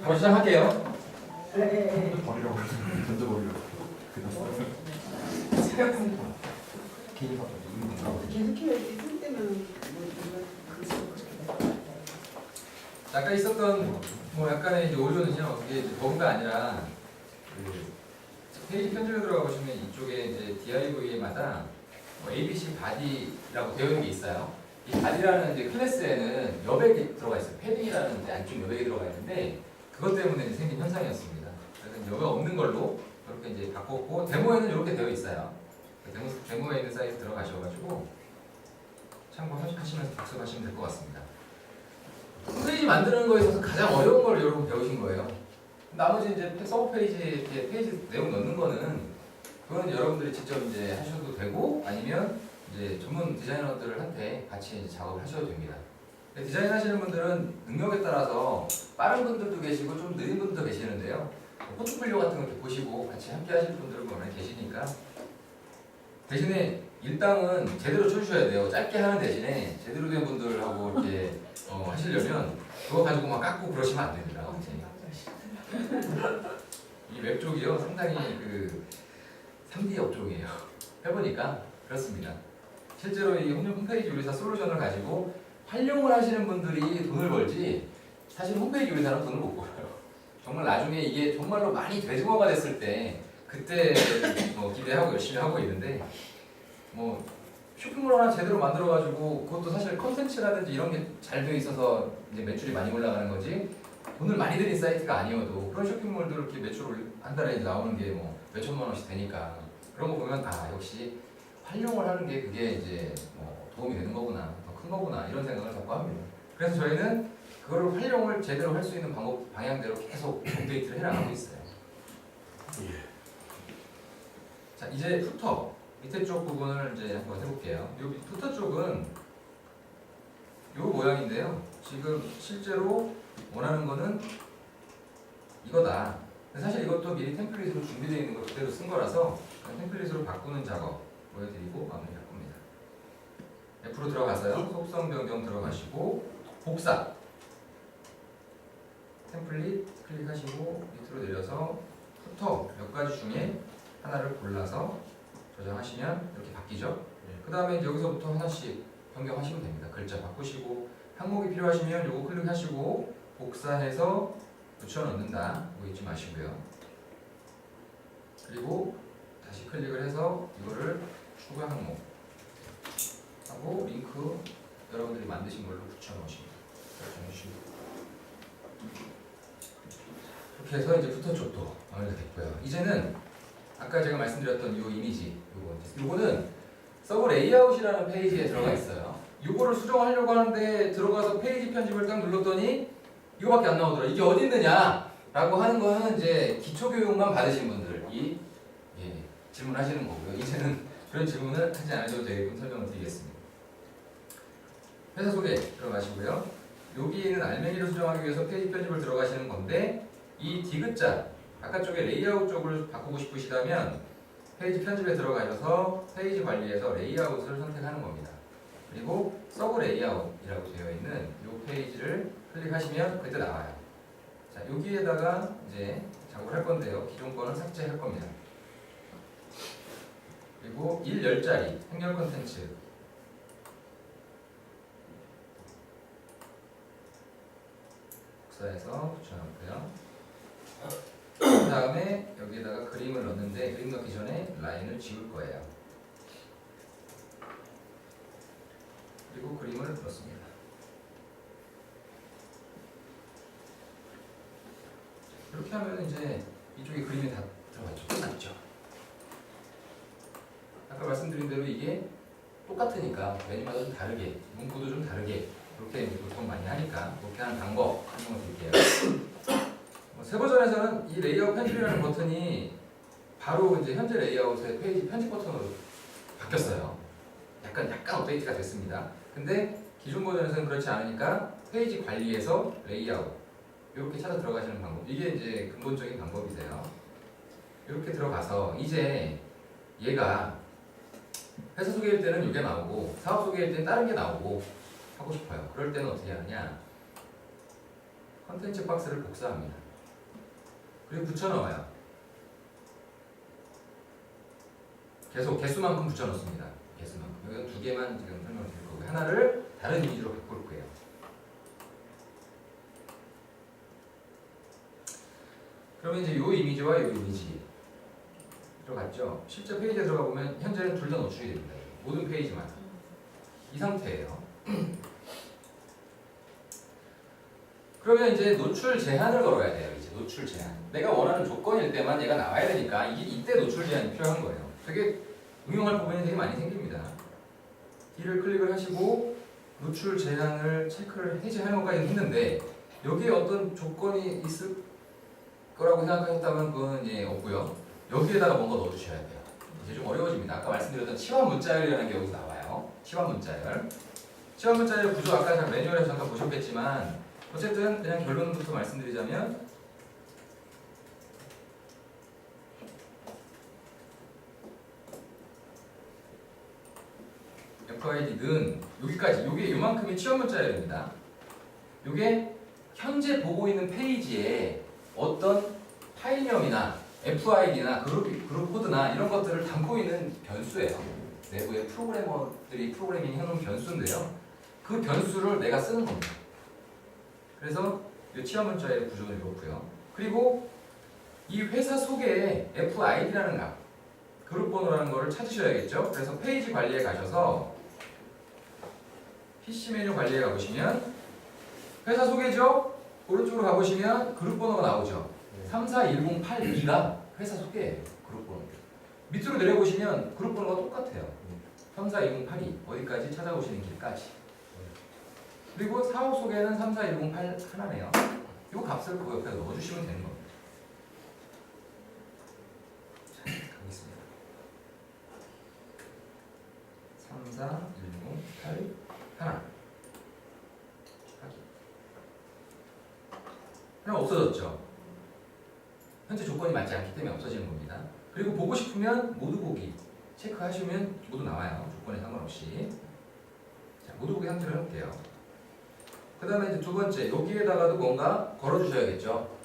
바로 시작할게요. 버리라고 던져버리라고 개인 계속해야지. 쓸 때는 아까 있었던 뭐 약간의 이제 오류는요. 이게 이제 버그가 아니라 그 페이지 편집에 들어가 보시면 이쪽에 이제 DIV마다 뭐 ABC 바디라고 되어 있는 게 있어요. 이 바디라는 이제 클래스에는 여백이 들어가 있어요. 패딩이라는 이제 안쪽 여백이 들어가 있는데 그것 때문에 이제 생긴 현상이었습니다. 그래서 여백 없는 걸로 이렇게 이제 바꿨고 데모에는 이렇게 되어 있어요. 데모에 있는 사이트 들어가셔가지고 참고하시면서 복습하시면 될 것 같습니다. 홈페이지 만드는 거에 있어서 가장 어려운 걸 여러분 배우신 거예요. 나머지 이제 서브 페이지 페이지 내용 넣는 거는 그건 여러분들이 직접 이제 하셔도 되고 아니면 이제 전문 디자이너들한테 같이 이제 작업을 하셔도 됩니다. 디자인 하시는 분들은 능력에 따라서 빠른 분들도 계시고 좀 느린 분들도 계시는데요. 포트폴리오 같은 거 보시고 같이 함께 하실 분들은 많이 계시니까 대신에 일당은 제대로 쳐주셔야 돼요. 짧게 하는 대신에 제대로 된 분들하고 이렇게 하시려면 그거 가지고 막 깎고 그러시면 안 됩니다. 이 웹 쪽이요 상당히 그 3D 업종이에요. 해보니까 그렇습니다. 실제로 이 홈페이지 요리사 솔루션을 가지고 활용을 하시는 분들이 돈을 벌지 사실 홈페이지 요리사는 돈을 못 벌어요. 정말 나중에 이게 정말로 많이 대중화가 됐을 때 그때 기대하고 열심히 하고 있는데 뭐 쇼핑몰 하나 제대로 만들어가지고 그것도 사실 컨텐츠라든지 이런 게 잘 되어 있어서 이제 매출이 많이 올라가는 거지 돈을 많이 들인 사이트가 아니어도 그런 쇼핑몰들 이렇게 매출 한 달에 나오는 게 뭐 몇천만 원씩 되니까 그런 거 보면 역시 활용을 하는 게 그게 이제 뭐 도움이 되는 거구나 더 큰 거구나 이런 생각을 자꾸 합니다. 그래서 저희는 그거를 활용을 제대로 할 수 있는 방향대로 계속 업데이트를 해나가고 있어요. 자 이제 푸터 밑에 쪽 부분을 이제 한번 해볼게요. 이 푸터 쪽은 이 모양인데요. 지금 실제로 원하는 거는 이거다. 사실 이것도 미리 템플릿으로 준비되어 있는 거 그대로 쓴 거라서 템플릿으로 바꾸는 작업 보여드리고 마무리할 겁니다. F로 들어가서요. 속성 변경 들어가시고 복사 템플릿 클릭하시고 밑으로 내려서 푸터 몇 가지 중에 하나를 골라서 저장하시면 이렇게 바뀌죠. 그 다음에 여기서부터 하나씩 변경하시면 됩니다. 글자 바꾸시고 항목이 필요하시면 요거 클릭하시고 복사해서 붙여넣는다. 이거 잊지 마시고요. 그리고 다시 클릭을 해서 이거를 추가 항목 하고 링크 여러분들이 만드신 걸로 붙여넣으십니다. 붙여넣으시고 이렇게 해서 이제 푸터 쪽도 마무리가 됐고요. 이제는 아까 제가 말씀드렸던 이 이미지 요거는 서브 레이아웃이라는 페이지에 들어가 있어요. 요거를 수정하려고 하는데 들어가서 페이지 편집을 딱 눌렀더니 이거밖에 안 나오더라. 이게 어디 있느냐 라고 하는 거는 이제 기초교육만 받으신 분들이 질문하시는 거고요. 이제는 그런 질문을 하지 않아도 되게끔 설명을 드리겠습니다. 회사 소개 들어가시고요. 여기는 알맹이를 수정하기 위해서 페이지 편집을 들어가시는 건데 이 디귿자 아까 쪽에 레이아웃 쪽을 바꾸고 싶으시다면 페이지 편집에 들어가셔서 페이지 관리에서 레이아웃을 선택하는 겁니다. 그리고 서브 레이아웃이라고 되어 있는 이 페이지를 클릭하시면 그때 나와요. 자, 여기에다가 이제 작업을 할 건데요. 기존 거는 삭제할 겁니다. 그리고 1열짜리 행렬 콘텐츠 복사해서 붙여놓고요. 그 다음에 여기에다가 그림을 넣는데 그림 넣기 전에 라인을 지울 거예요. 그리고 그림을 넣습니다. 이렇게 하면 이제 이쪽에 그림이 다 들어갔죠. 끝났죠. 아까 말씀드린 대로 이게 똑같으니까 메뉴마다 좀 다르게 문구도 좀 다르게 그렇게 보통 많이 하니까 그렇게 하는 방법 설명을 드릴게요. 새 버전에서는 이 레이아웃 편집이라는 버튼이 바로 이제 현재 레이아웃의 페이지 편집 버튼으로 바뀌었어요. 약간 업데이트가 됐습니다. 근데 기존 버전에서는 그렇지 않으니까 페이지 관리에서 레이아웃 이렇게 찾아 들어가시는 방법. 이게 이제 근본적인 방법이세요. 이렇게 들어가서 이제 얘가 회사 소개일 때는 이게 나오고 사업 소개일 때는 다른 게 나오고 하고 싶어요. 그럴 때는 어떻게 하느냐? 컨텐츠 박스를 복사합니다. 그리고 붙여넣어요. 계속 개수만큼 붙여넣습니다. 개수만큼. 여기는 두 개만 지금 설명을 드릴 거고요. 하나를 다른 이미지로 바꿀 거예요. 그러면 이제 이 이미지와 이 이미지 들어갔죠? 실제 페이지에 들어가 보면 현재는 둘 다 노출이 됩니다. 모든 페이지만 이 상태예요. 그러면 이제 노출 제한을 걸어야 돼요. 이제 노출 제한. 내가 원하는 조건일 때만 얘가 나와야 되니까 이때 노출 제한이 필요한 거예요. 되게 응용할 부분이 되게 많이 생깁니다. D를 클릭을 하시고 노출 제한을 체크를 해제하는 것까지 했는데 여기에 어떤 조건이 있을 거라고 생각하셨다면 그건 이제 없고요. 여기에다가 뭔가 넣어주셔야 돼요. 이제 좀 어려워집니다. 아까 말씀드렸던 치환 문자열이라는 게 여기서 나와요. 치환 문자열. 치환 문자열 구조 아까 매뉴얼에서 잠깐 보셨겠지만 어쨌든 그냥 결론부터 말씀드리자면 FID는 여기까지, 요게 요만큼이 치환 문자열입니다. 요게 현재 보고 있는 페이지에 어떤 파일명이나 FID나 그룹 코드나 이런 것들을 담고 있는 변수예요. 내부의 프로그래머들이 프로그래밍 해놓은 변수인데요. 그 변수를 내가 쓰는 겁니다. 그래서 이 치환 문자의 구조는 이렇고요. 그리고 이 회사 속에 FID라는 값, 그룹 번호라는 거를 찾으셔야겠죠. 그래서 페이지 관리에 가셔서 PC 메뉴 관리에 가보시면 회사 소개죠. 오른쪽으로 가보시면 그룹 번호가 나오죠. 341082가 회사 소개예요. 그룹 번호. 밑으로 내려보시면 그룹 번호가 똑같아요. 341082 어디까지 찾아오시는 길까지. 그리고 사업 소개는 34108 하나네요. 이 값을 그 옆에 넣어주시면 되는 겁니다. 자, 가겠습니다. 34108 하나. 그럼 없어졌죠. 현재 조건이 맞지 않기 때문에 없어지는 겁니다. 그리고 보고 싶으면 모두 보기 체크하시면 모두 나와요. 조건에 상관없이. 자, 모두 보기 상태로 해볼게요. 그 다음에 이제 두 번째, 여기에다가도 뭔가 걸어주셔야겠죠.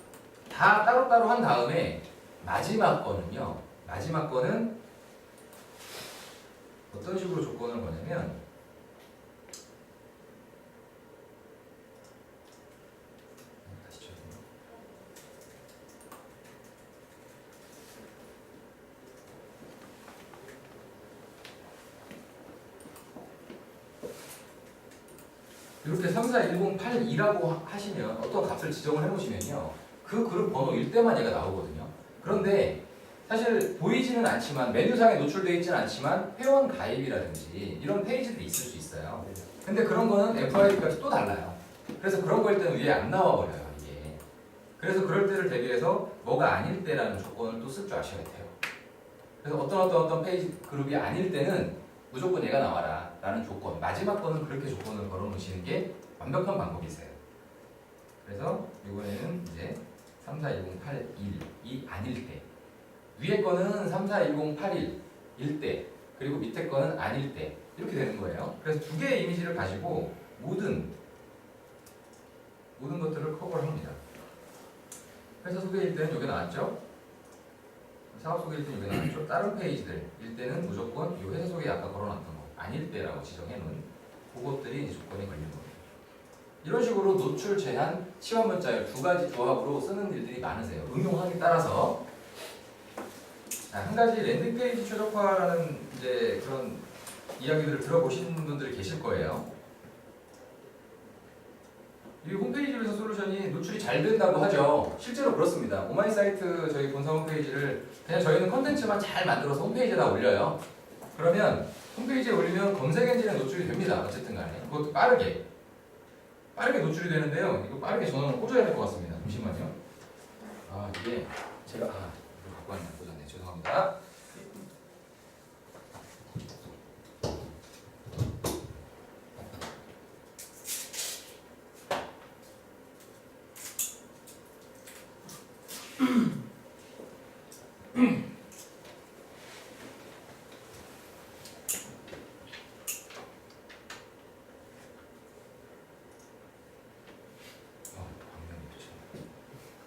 다 따로따로 한 다음에 마지막 거는요. 마지막 거는 어떤 식으로 조건을 거냐면 이렇게 34108이라고 하시면 어떤 값을 지정을 해놓으시면요. 그 그룹 번호일 때만 얘가 나오거든요. 그런데 사실 보이지는 않지만 메뉴상에 노출되어 있지는 않지만 회원 가입이라든지 이런 페이지들이 있을 수 있어요. 근데 그런 거는 FID 값이 또 달라요. 그래서 그런 거일 때는 위에 안 나와 버려요. 이게. 그래서 그럴 때를 대비해서 뭐가 아닐 때라는 조건을 또 쓸 줄 아셔야 돼요. 그래서 어떤 페이지 그룹이 아닐 때는 무조건 얘가 나와라 라는 조건, 마지막 거는 그렇게 조건을 걸어 놓으시는 게 완벽한 방법이세요. 그래서 이번에는 이제 341081이 아닐 때, 위에 거는 341081일 때, 그리고 밑에 거는 아닐 때 이렇게 되는 거예요. 그래서 두 개의 이미지를 가지고 모든 것들을 커버를 합니다. 회사 소개일 때는 여기 나왔죠? 사업 소개일 때는 여기 나왔죠? 다른 페이지들일 때는 무조건 이 회사 소개 아까 걸어놨던 거 아닐 때라고 지정해놓은 그것들이 이제 조건이 걸리는 겁니다. 이런 식으로 노출 제한, 치환 문자열 두 가지 조합으로 쓰는 일들이 많으세요. 응용하기 따라서. 자, 한 가지 랜딩 페이지 최적화라는 이제 그런 이야기들을 들어보신 분들이 계실 거예요. 이 홈페이지 비서 솔루션이 노출이 잘 된다고 하죠. 실제로 그렇습니다. 오마이사이트 저희 본사 홈페이지를 그냥 저희는 컨텐츠만 잘 만들어서 홈페이지에다 올려요. 그러면 홈페이지에 올리면 검색 엔진에 노출이 됩니다. 어쨌든 간에. 그것도 빠르게 노출이 되는데요. 이거 빠르게 전원을 꽂아야 될 것 같습니다. 잠시만요. 아, 이게 제가 이거 갖고 왔네. 꽂았네. 죄송합니다.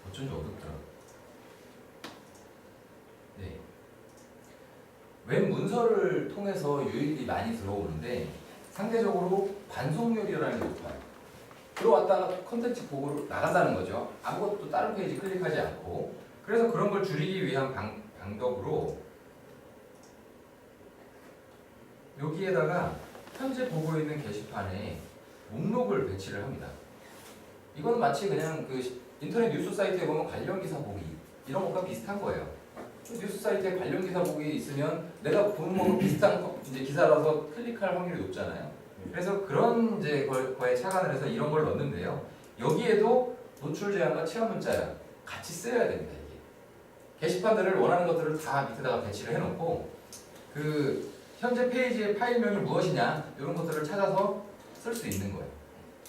어쩐지 어둡더라. 웹 문서를 통해서 유입이 많이 들어오는데 상대적으로 반송률이라는 게 높아요. 들어왔다가 컨텐츠 보고 나간다는 거죠. 아무것도 다른 페이지 클릭하지 않고. 그래서 그런 걸 줄이기 위한 방법으로 여기에다가 현재 보고 있는 게시판에 목록을 배치를 합니다. 이건 마치 그냥 그 인터넷 뉴스 사이트에 보면 관련 기사 보기 이런 것과 비슷한 거예요. 뉴스 사이트에 관련 기사 보기 있으면 내가 보는 거랑 비슷한 이제 기사라서 클릭할 확률이 높잖아요. 그래서 그런 이제 거에 착안을 해서 이런 걸 넣는데요. 여기에도 노출 제한과 체험 문자 같이 쓰여야 됩니다. 이게 게시판들을 원하는 것들을 다 밑에다가 배치를 해놓고 그 현재 페이지의 파일명이 무엇이냐 이런 것들을 찾아서 쓸 수 있는 거예요.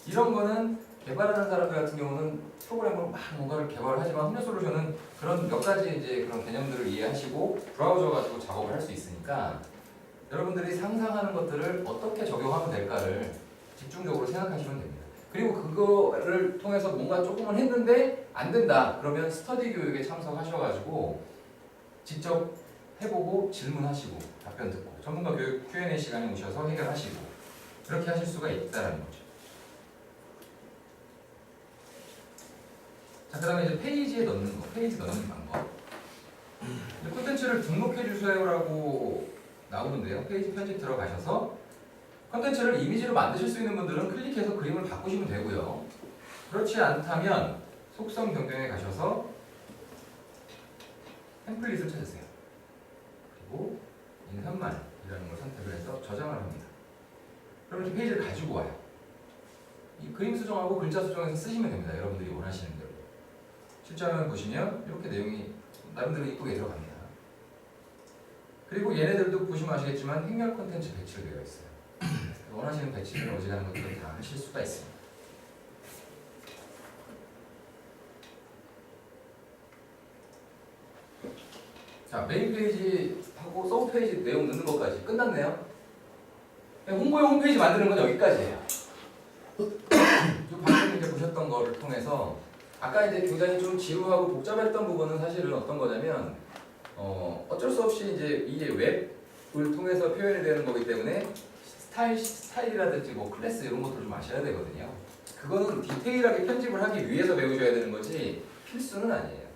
이런 거는 개발하는 사람들 같은 경우는 프로그램으로 막 뭔가를 개발하지만 홈넷솔루션은 그런 몇 가지 이제 그런 개념들을 이해하시고 브라우저 가지고 작업을 할 수 있으니까 여러분들이 상상하는 것들을 어떻게 적용하면 될까를 집중적으로 생각하시면 됩니다. 그리고 그거를 통해서 뭔가 조금은 했는데 안 된다 그러면 스터디 교육에 참석하셔가지고 직접 해보고 질문하시고 답변 듣고 전문가 교육 Q&A 시간에 오셔서 해결하시고 그렇게 하실 수가 있다는 거죠. 자, 그 다음에 이제 페이지에 넣는 거, 페이지 넣는 방법. 콘텐츠를 등록해 주세요라고 나오는데요. 페이지 편집 들어가셔서 콘텐츠를 이미지로 만드실 수 있는 분들은 클릭해서 그림을 바꾸시면 되고요. 그렇지 않다면 속성 변경에 가셔서 템플릿을 찾으세요. 그리고 인산말이라는 걸 선택을 해서 저장을 합니다. 그러면 이제 페이지를 가지고 와요. 이 그림 수정하고 글자 수정해서 쓰시면 됩니다. 여러분들이 원하시는 대로. 실제화면 보시면 이렇게 내용이 나름대로 이쁘게 들어갑니다. 그리고 얘네들도 보시면 아시겠지만 행렬 콘텐츠 배치가 되어 있어요. 원하시는 배치를 어지간한 것들을 다 하실 수가 있습니다. 자, 메인 페이지하고 서브 페이지 내용 넣는 것까지 끝났네요. 홍보용 홈페이지 만드는 건 여기까지예요. 방금 이제 보셨던 거를 통해서 아까 이제 굉장히 좀 지루하고 복잡했던 부분은 사실은 어떤 거냐면 어쩔 수 없이 이제 이게 웹을 통해서 표현이 되는 거기 때문에 스타일이라든지 뭐 클래스 이런 것들을 좀 아셔야 되거든요. 그거는 디테일하게 편집을 하기 위해서 배우셔야 되는 거지 필수는 아니에요.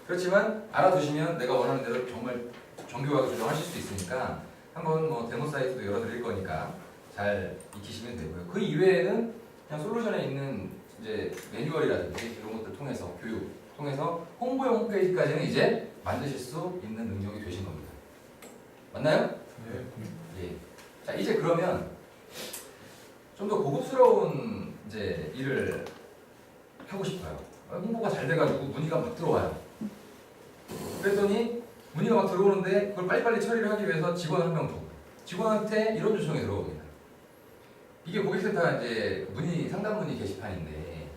그렇지만 알아두시면 내가 원하는 대로 정말 정교하게 조정하실 수 있으니까 한번 뭐 데모 사이트도 열어드릴 거니까 잘 익히시면 되고요. 그 이외에는 그냥 솔루션에 있는 이제 매뉴얼이라든지 이런 것들 통해서 교육 통해서 홍보용 홈페이지까지는 이제 만드실 수 있는 능력이 되신 겁니다. 맞나요? 네. 예. 자, 이제 그러면 좀 더 고급스러운 이제 일을 하고 싶어요. 홍보가 잘 돼가지고 문의가 막 들어와요. 그랬더니 문의가 막 들어오는데 그걸 빨리빨리 처리를 하기 위해서 직원 한 명 더. 직원한테 이런 요청이 들어옵니다. 이게 고객센터 이제 문의 상담 문의 게시판인데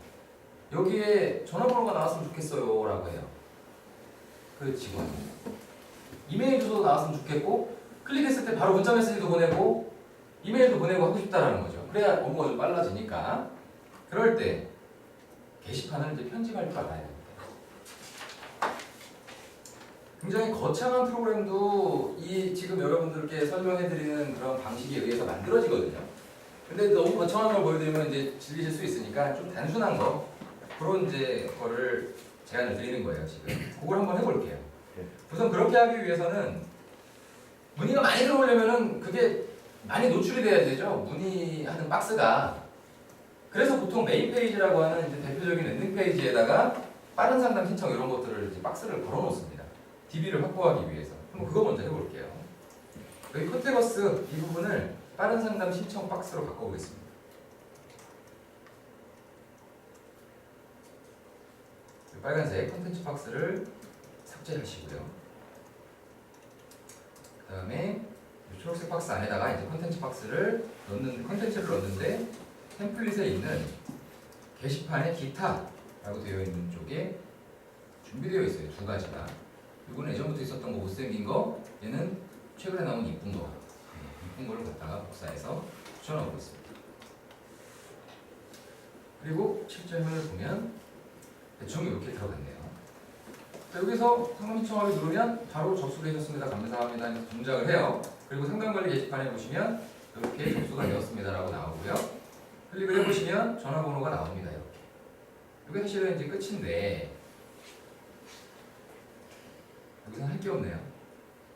여기에 전화번호가 나왔으면 좋겠어요 라고 해요. 그 직원 이메일 주소도 나왔으면 좋겠고 클릭했을 때 바로 문자 메시지도 보내고 이메일도 보내고 하고 싶다라는 거죠. 그래야 업무가 좀 빨라지니까. 그럴 때 게시판을 이제 편집할 줄 알아야 됩니다. 굉장히 거창한 프로그램도 이 지금 여러분들께 설명해드리는 그런 방식에 의해서 만들어지거든요. 근데 너무 거창한 걸 보여드리면 이제 질리실 수 있으니까 좀 단순한 거 그런 이제 거를 제안을 드리는 거예요 지금. 그걸 한번 해볼게요. 우선 그렇게 하기 위해서는 문의가 많이 들어오려면은 그게 많이 노출이 돼야 되죠. 문의하는 박스가. 그래서 보통 메인 페이지라고 하는 이제 대표적인 랜딩 페이지에다가 빠른 상담 신청 이런 것들을 이제 박스를 걸어 놓습니다. DB를 확보하기 위해서. 그럼 그거 먼저 해볼게요. 여기 컨테거스 이 부분을 빠른 상담 신청 박스로 바꿔보겠습니다. 빨간색 컨텐츠 박스를 삭제하시고요. 그 다음에 초록색 박스 안에다가 이제 컨텐츠를 넣는데 템플릿에 있는 게시판에 기타라고 되어 있는 쪽에 준비되어 있어요. 두 가지가. 이거는 예전부터 있었던 거 못생긴 거, 얘는 최근에 나온 이쁜 거. 이쁜 거를 갖다가 복사해서 붙여넣고 있습니다. 그리고 실제 화면을 보면 대충 이렇게 들어갔네요. 자, 여기서 상담 신청하기 누르면 바로 접수되셨습니다. 감사합니다. 해서 동작을 해요. 그리고 상담관리 게시판에 보시면 이렇게 접수가 되었습니다라고 나오고요. 클릭을 해보시면 전화번호가 나옵니다. 이렇게. 이게 사실은 이제 끝인데 여기서는 할 게 없네요.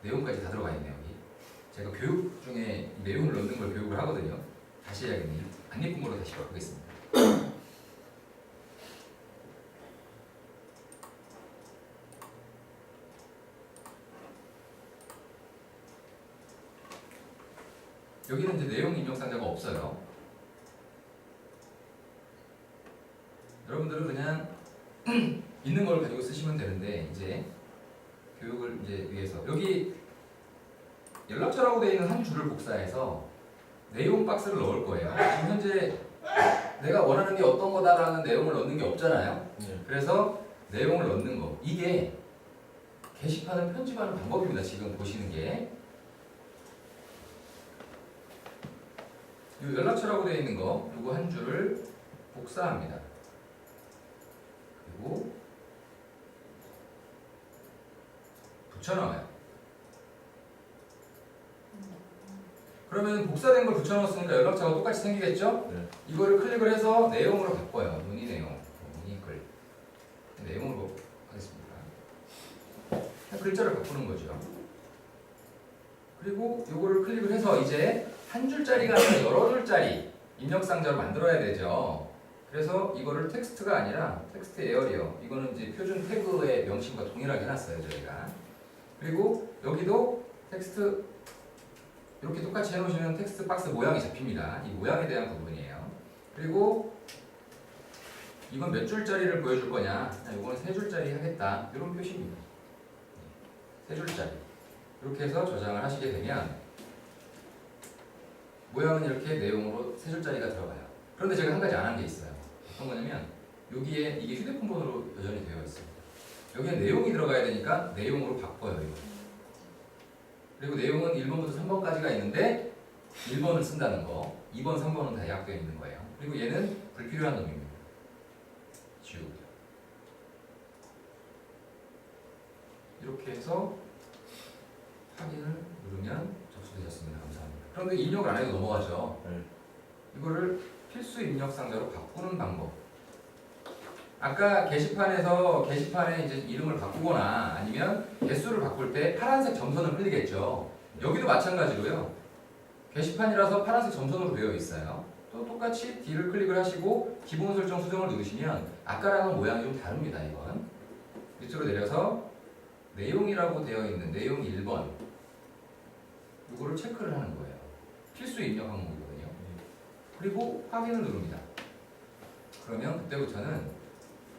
내용까지 다 들어가 있네요. 여기. 제가 교육 중에 내용을 넣는 걸 교육을 하거든요. 다시 해야겠네요. 안립문으로 다시 바꾸겠습니다. 여기는 이제 내용 입력 상자가 없어요. 여러분들은 그냥 있는 걸 가지고 쓰시면 되는데 이제 교육을 이제 위해서 여기 연락처라고 되어 있는 한 줄을 복사해서 내용 박스를 넣을 거예요. 지금 현재 내가 원하는 게 어떤 거다라는 내용을 넣는 게 없잖아요. 네. 그래서 내용을 넣는 거 이게 게시판을 편집하는 방법입니다. 지금 보시는 게 이 연락처라고 되어 있는 거 이거 한 줄을 복사합니다. 그리고 붙여넣어요. 그러면 복사된 걸 붙여넣었으니까 연락처가 똑같이 생기겠죠? 네. 이거를 클릭을 해서 내용으로 바꿔요. 문의 내용, 문의 글 내용으로 하겠습니다. 글자를 바꾸는 거죠. 그리고 이거를 클릭을 해서 이제 한 줄짜리가 아니라 여러 줄짜리 입력 상자로 만들어야 되죠. 그래서 이거를 텍스트가 아니라 텍스트 에어리어 이거는 이제 표준 태그의 명칭과 동일하게 해놨어요 저희가. 그리고 여기도 텍스트 이렇게 똑같이 해놓으시면 텍스트 박스 모양이 잡힙니다. 이 모양에 대한 부분이에요. 그리고 이건 몇 줄짜리를 보여줄 거냐? 이거는 세 줄짜리 하겠다. 이런 표시입니다. 세 줄짜리. 이렇게 해서 저장을 하시게 되면 모양은 이렇게 내용으로 세 줄짜리가 들어가요. 그런데 제가 한 가지 안 한 게 있어요. 어떤 거냐면 여기에 이게 휴대폰 번호로 여전히 되어 있습니다. 여기에 내용이 들어가야 되니까 내용으로 바꿔요. 이거. 그리고 내용은 1번부터 3번까지가 있는데 1번을 쓴다는 거 2번, 3번은 다 예약되어 있는 거예요. 그리고 얘는 불필요한 놈입니다. 지우고요. 이렇게 해서 확인을 누르면 접수되셨습니다. 감사합니다. 그런데 입력을 안 해도 넘어가죠. 네. 이거를 필수 입력 상자로 바꾸는 방법. 아까 게시판에 이제 이름을 바꾸거나 아니면 개수를 바꿀 때 파란색 점선을 흘리겠죠. 여기도 마찬가지로요. 게시판이라서 파란색 점선으로 되어 있어요. 또 똑같이 D를 클릭을 하시고 기본 설정 수정을 누르시면 아까랑은 모양이 좀 다릅니다. 이건 밑으로 내려서 내용이라고 되어 있는 내용 1번 이거를 체크를 하는 거예요. 필수 입력 항목이거든요. 그리고 확인을 누릅니다. 그러면 그때부터는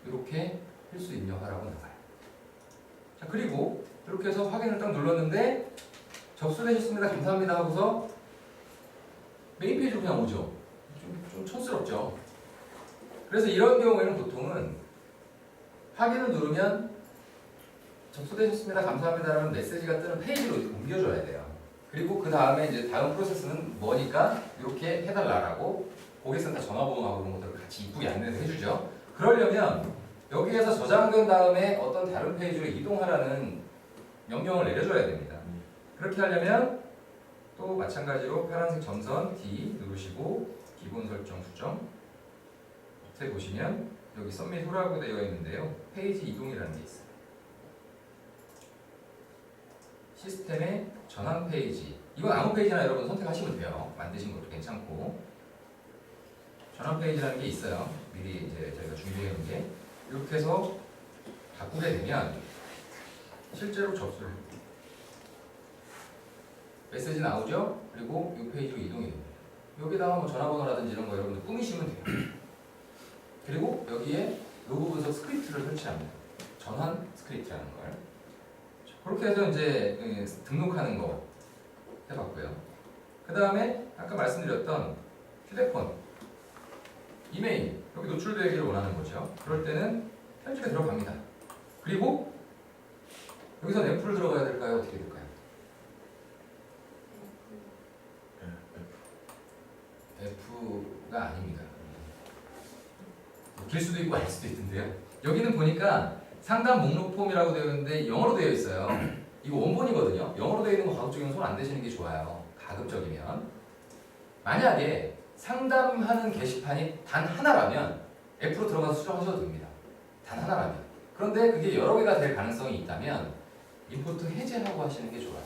이렇게 필수 입력하라고 나와요. 자, 그리고 이렇게 해서 확인을 딱 눌렀는데 접수되셨습니다. 감사합니다 하고서 메인 페이지로 그냥 오죠. 좀 촌스럽죠. 그래서 이런 경우에는 보통은 확인을 누르면 접수되셨습니다. 감사합니다라는 메시지가 뜨는 페이지로 옮겨줘야 돼요. 그리고 그 다음에 이제 다음 프로세스는 뭐니까 이렇게 해달라고 고객센터 전화번호하고 그런 것들을 같이 이쁘게 안내를 해주죠. 그러려면 여기에서 저장된 다음에 어떤 다른 페이지로 이동하라는 명령을 내려줘야 됩니다. 그렇게 하려면 또 마찬가지로 파란색 점선 D 누르시고 기본 설정 수정 밑에 보시면 여기 서밋 후라고 되어 있는데요. 페이지 이동이라는 게 있어요. 시스템의 전환 페이지 이건 아무 페이지나 여러분 선택하시면 돼요. 만드신 것도 괜찮고 전환 페이지라는 게 있어요. 미리 이제 저희가 준비해 놓은 게 이렇게 해서 바꾸게 되면 실제로 접수를 메시지 나오죠? 그리고 이 페이지로 이동이 됩니다. 여기다가 뭐 전화번호라든지 이런 거 여러분들 꾸미시면 돼요. 그리고 여기에 로그 분석 스크립트를 설치합니다. 전환 스크립트라는 걸. 그렇게 해서 이제 등록하는 거 해봤고요. 그 다음에 아까 말씀드렸던 휴대폰, 이메일 여기 노출되기를 원하는 거죠. 그럴 때는 편집에 들어갑니다. 그리고 여기서 F를 들어가야 될까요? 어떻게 될까요? F가 아닙니다. 길 수도 있고 알 수도 있던데요. 여기는 보니까 상담 목록 폼이라고 되어 있는데 영어로 되어 있어요. 이거 원본이거든요. 영어로 되어 있는 거 가급적이면 손 안 대시는 게 좋아요. 가급적이면. 만약에 상담하는 게시판이 단 하나라면 F로 들어가서 수정하셔도 됩니다. 단 하나라면. 그런데 그게 여러 개가 될 가능성이 있다면 임포트 해제하고 하시는 게 좋아요.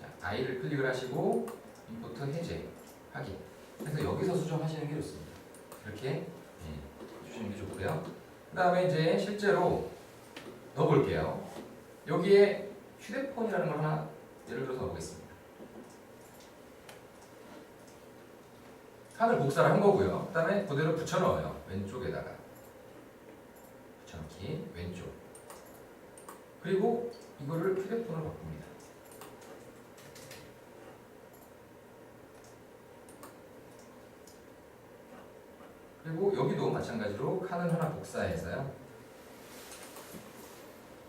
자, I를 클릭을 하시고 임포트 해제 확인. 그래서 여기서 수정하시는 게 좋습니다. 이렇게 해주시는 게 좋고요. 그 다음에 이제 실제로 넣어볼게요. 여기에 휴대폰이라는 걸 하나 예를 들어서 넣어보겠습니다. 칸을 복사를 한 거고요. 그 다음에 그대로 붙여넣어요. 왼쪽에다가 붙여넣기 왼쪽. 그리고 이거를 휴대폰으로 바꿉니다. 그리고 여기도 마찬가지로 칸을 하나 복사해서요.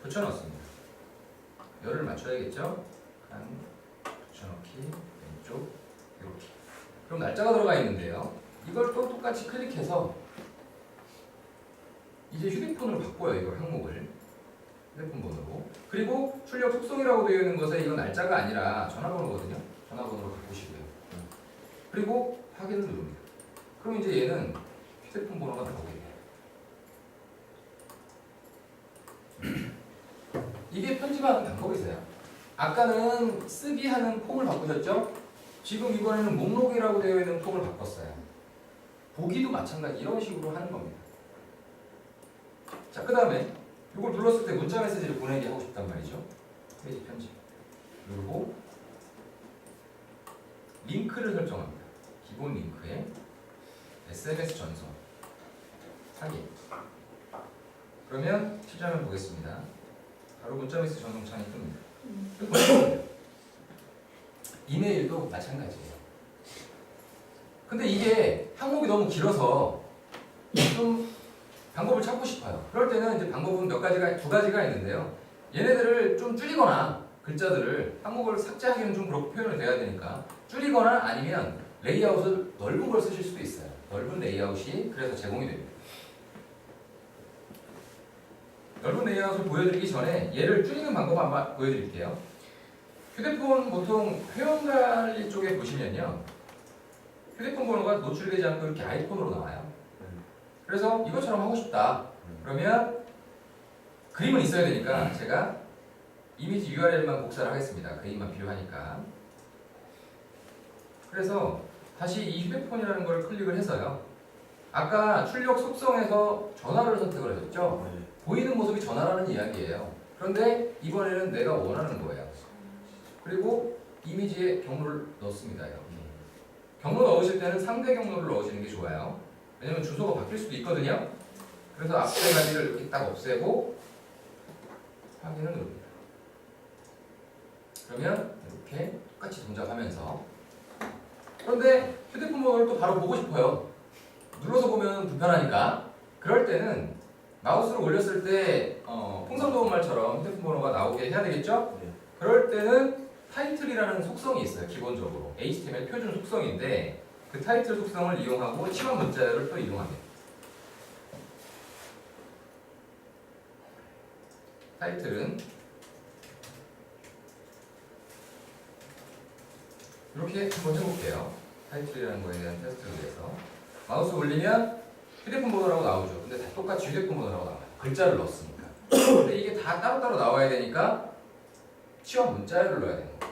붙여넣습니다. 열을 맞춰야겠죠? 칸 붙여넣기 왼쪽 이렇게. 그럼 날짜가 들어가 있는데요. 이걸 또 똑같이 클릭해서 이제 휴대폰으로 바꿔요. 이걸 항목을 휴대폰 번호로. 그리고 출력 속성이라고 되어 있는 것에 이건 날짜가 아니라 전화번호거든요. 전화번호로 바꾸시고요. 그리고 확인을 누릅니다. 그럼 이제 얘는 휴대폰 번호가 나오게 돼요. 이게 편집하는 방법이세요. 아까는 쓰기 하는 폼을 바꾸셨죠? 지금 이번에는 목록이라고 되어 있는 폼을 바꿨어요. 보기도 마찬가지 이런 식으로 하는 겁니다. 자, 그 다음에 이걸 눌렀을 때 문자 메시지를 보내기 하고 싶단 말이죠. 페이지 편집 누르고 링크를 설정합니다. 기본 링크에 SMS 전송 확인. 그러면 실행을 보겠습니다. 바로 문자 메시지 전송창이 뜹니다. 이메일도 마찬가지예요. 근데 이게 항목이 너무 길어서 좀 방법을 찾고 싶어요. 그럴 때는 이제 방법은 두 가지가 있는데요. 얘네들을 좀 줄이거나 글자들을 항목을 삭제하기는 좀 그렇게 표현을 돼야 되니까 줄이거나 아니면 레이아웃을 넓은 걸 쓰실 수도 있어요. 넓은 레이아웃이 그래서 제공이 됩니다. 넓은 레이아웃을 보여드리기 전에 얘를 줄이는 방법 한번 보여드릴게요. 휴대폰 보통 회원관리 쪽에 보시면요. 휴대폰 번호가 노출되지 않고 이렇게 아이콘으로 나와요. 그래서 이것처럼 하고 싶다. 그러면 그림은 있어야 되니까 제가 이미지 URL만 복사를 하겠습니다. 그림만 필요하니까. 그래서 다시 이 휴대폰이라는 걸 클릭을 해서요. 아까 출력 속성에서 전화를 선택을 하셨죠? 보이는 모습이 전화라는 이야기예요. 그런데 이번에는 내가 원하는 거예요. 그리고 이미지에 경로를 넣습니다. 경로 넣으실 때는 상대 경로를 넣으시는 게 좋아요. 왜냐면 주소가 바뀔 수도 있거든요. 그래서 앞세 가지를 이렇게 딱 없애고 확인을 누릅니다. 그러면 이렇게 똑같이 동작하면서 그런데 휴대폰 번호를 또 바로 보고 싶어요. 눌러서 보면 불편하니까 그럴 때는 마우스를 올렸을 때 풍선도움말처럼 휴대폰 번호가 나오게 해야 되겠죠? 그럴 때는 타이틀이라는 속성이 있어요. 기본적으로 HTML 표준 속성인데 그 타이틀 속성을 이용하고 치환 문자열을 또 이용합니다. 타이틀은 이렇게 한번 해볼게요. 타이틀이라는 거에 대한 테스트를 위해서 마우스 올리면 휴대폰 번호라고 나오죠. 근데 다 똑같이 휴대폰 번호라고 나와요. 글자를 넣었으니까. 근데 이게 다 따로따로 나와야 되니까 치환 문자열을 넣어야 되는 겁니다.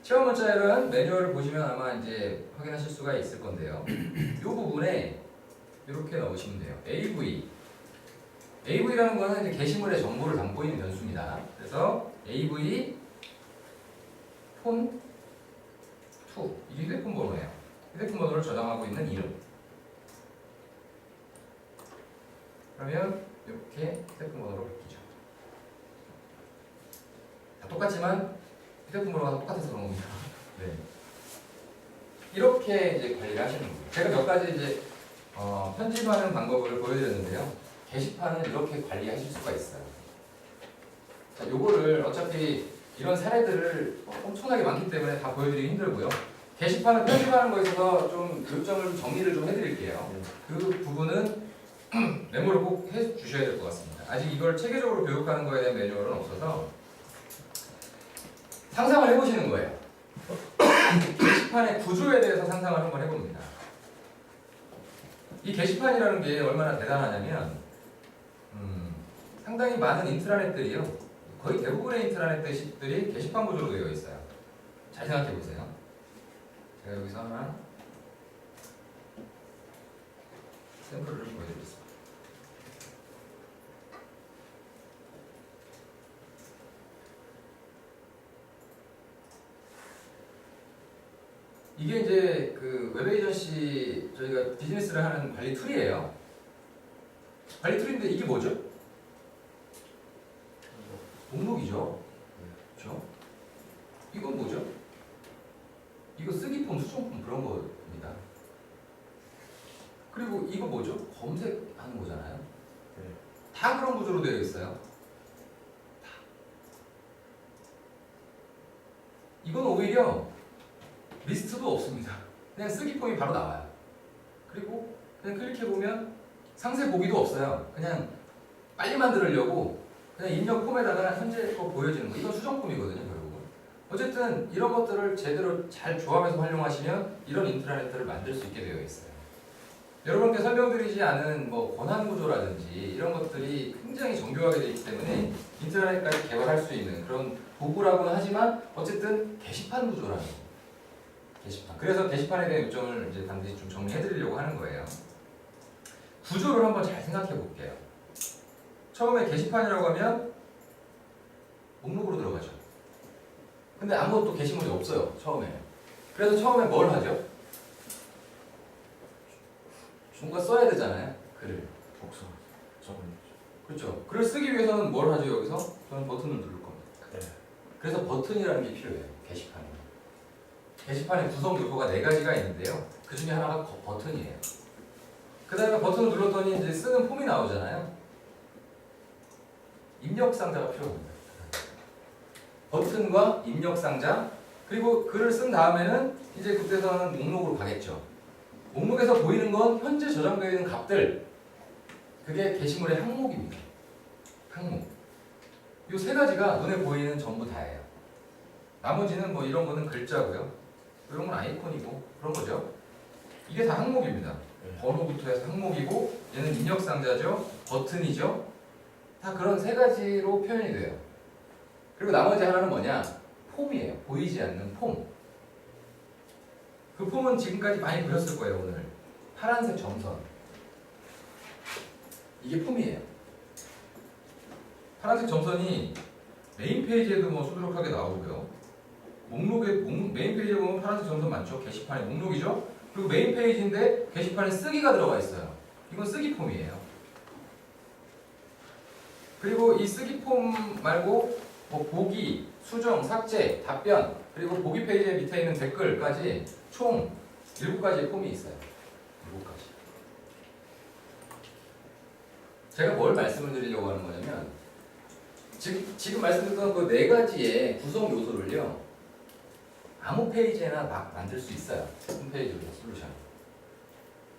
치환 문자열은 매뉴얼을 보시면 아마 이제 확인하실 수가 있을 건데요. 이 부분에 이렇게 넣으시면 돼요. AV라는 거는 이제 게시물의 정보를 담고 있는 변수입니다. 그래서 AV 폰 2 이게 휴대폰 번호예요. 휴대폰 번호를 저장하고 있는 이름. 그러면 이렇게 휴대폰 번호로 바뀌죠. 다 똑같지만 휴대폰 번호가 똑같아서 그런 겁니다. 네. 이렇게 이제 관리를 하시는 거예요. 제가 몇 가지 이제 편집하는 방법을 보여드렸는데요. 게시판은 이렇게 관리하실 수가 있어요. 자, 요거를 어차피 이런 사례들을 엄청나게 많기 때문에 다 보여드리기 힘들고요. 게시판을 편집하는 거에 있어서 좀 요점을 정리를 좀 해드릴게요. 그 부분은 메모를 꼭 해주셔야 될 것 같습니다. 아직 이걸 체계적으로 교육하는 거에 대한 매뉴얼은 없어서 상상을 해보시는 거예요. 게시판의 구조에 대해서 상상을 한번 해봅니다. 이 게시판이라는 게 얼마나 대단하냐면 상당히 많은 인트라넷들이요. 거의 대부분의 인트라넷들이 게시판 구조로 되어 있어요. 잘 생각해 보세요. 제가 여기서 하나 샘플을 보여드리겠습니다. 이게 이제 그 웹 에이전시 저희가 비즈니스를 하는 관리 툴이에요. 관리 툴인데 이게 뭐죠? 목록이죠. 그렇죠? 이건 뭐죠? 이거 쓰기폼, 수정폼 그런 겁니다. 그리고 이거 뭐죠? 검색하는 거잖아요. 다 그런 구조로 되어 있어요. 다. 이건 오히려 리스트도 없습니다. 그냥 쓰기폼이 바로 나와요. 그리고 그냥 클릭해보면 상세 보기도 없어요. 그냥 빨리 만들려고 그냥 입력 폼에다가 현재 거 보여지는 거. 이건 수정폼이거든요, 결국은. 어쨌든 이런 것들을 제대로 잘 조합해서 활용하시면 이런 인트라넷들을 만들 수 있게 되어 있어요. 여러분께 설명드리지 않은 뭐 권한 구조라든지 이런 것들이 굉장히 정교하게 되어 있기 때문에 인트라넷까지 개발할 수 있는 그런 도구라고는 하지만 어쨌든 게시판 구조라는 거. 게시판. 그래서 게시판에 대한 요점을 이제 반드시 좀 정리해드리려고 하는 거예요. 구조를 한번 잘 생각해 볼게요. 처음에 게시판이라고 하면 목록으로 들어가죠. 근데 아무것도 게시물이 없어요. 처음에. 그래서 처음에 뭘 하죠? 뭔가 써야 되잖아요. 글을. 복사 적은 그렇죠. 글을 쓰기 위해서는 뭘 하죠? 여기서? 저는 버튼을 누를 겁니다. 네. 그래서 버튼이라는 게 필요해요. 게시판에. 게시판의 구성 요소가 4가지가 있는데요. 그 중에 하나가 버튼이에요. 그 다음에 버튼을 눌렀더니 이제 쓰는 폼이 나오잖아요. 입력 상자가 필요합니다. 버튼과 입력 상자, 그리고 글을 쓴 다음에는 이제 그때서는 목록으로 가겠죠. 목록에서 보이는 건 현재 저장되어 있는 값들, 그게 게시물의 항목입니다. 항목. 이 3가지가 눈에 보이는 전부 다예요. 나머지는 뭐 이런 거는 글자고요. 이런 건 아이콘이고 그런 거죠. 이게 다 항목입니다. 번호부터 해서 항목이고 얘는 입력 상자죠. 버튼이죠. 다 그런 3가지로 표현이 돼요. 그리고 나머지 하나는 뭐냐? 폼이에요. 보이지 않는 폼. 그 폼은 지금까지 많이 그렸을 거예요. 오늘 파란색 점선, 이게 폼이에요. 파란색 점선이 메인 페이지에도 뭐 수두룩하게 나오고요. 메인 페이지에 보면 파란색 점선 많죠. 게시판이 목록이죠. 그리고 메인 페이지인데 게시판에 쓰기가 들어가 있어요. 이건 쓰기 폼이에요. 그리고 이 쓰기 폼 말고 뭐 보기, 수정, 삭제, 답변, 그리고 보기 페이지 밑에 있는 댓글까지 총 7가지의 폼이 있어요. 7가지. 제가 뭘 말씀을 드리려고 하는 거냐면 지금 말씀드렸던 그 4가지의 구성 요소를요, 아무 페이지에나 막 만들 수 있어요. 홈페이지 솔루션.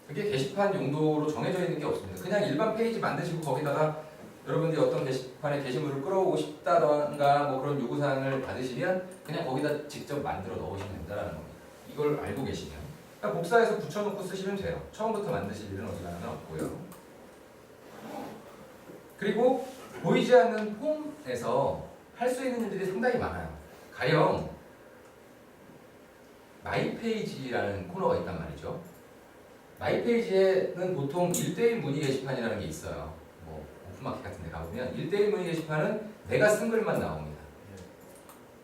그게 게시판 용도로 정해져 있는 게 없습니다. 그냥 일반 페이지 만드시고 거기다가 여러분들이 어떤 게시판에 게시물을 끌어오고 싶다던가 뭐 그런 요구사항을 받으시면 그냥 거기다 직접 만들어 넣으시면 된다는 겁니다. 이걸 알고 계시면. 그러니까 복사해서 붙여놓고 쓰시면 돼요. 처음부터 만드실 일은 어지간하면 없고요. 그리고 보이지 않는 폼에서 할 수 있는 일들이 상당히 많아요. 가령 마이페이지라는 코너가 있단 말이죠. 마이페이지에는 보통 1대1 문의 게시판이라는 게 있어요. 뭐 오픈마켓 같은 데 가보면 1대1 문의 게시판은 내가 쓴 글만 나옵니다.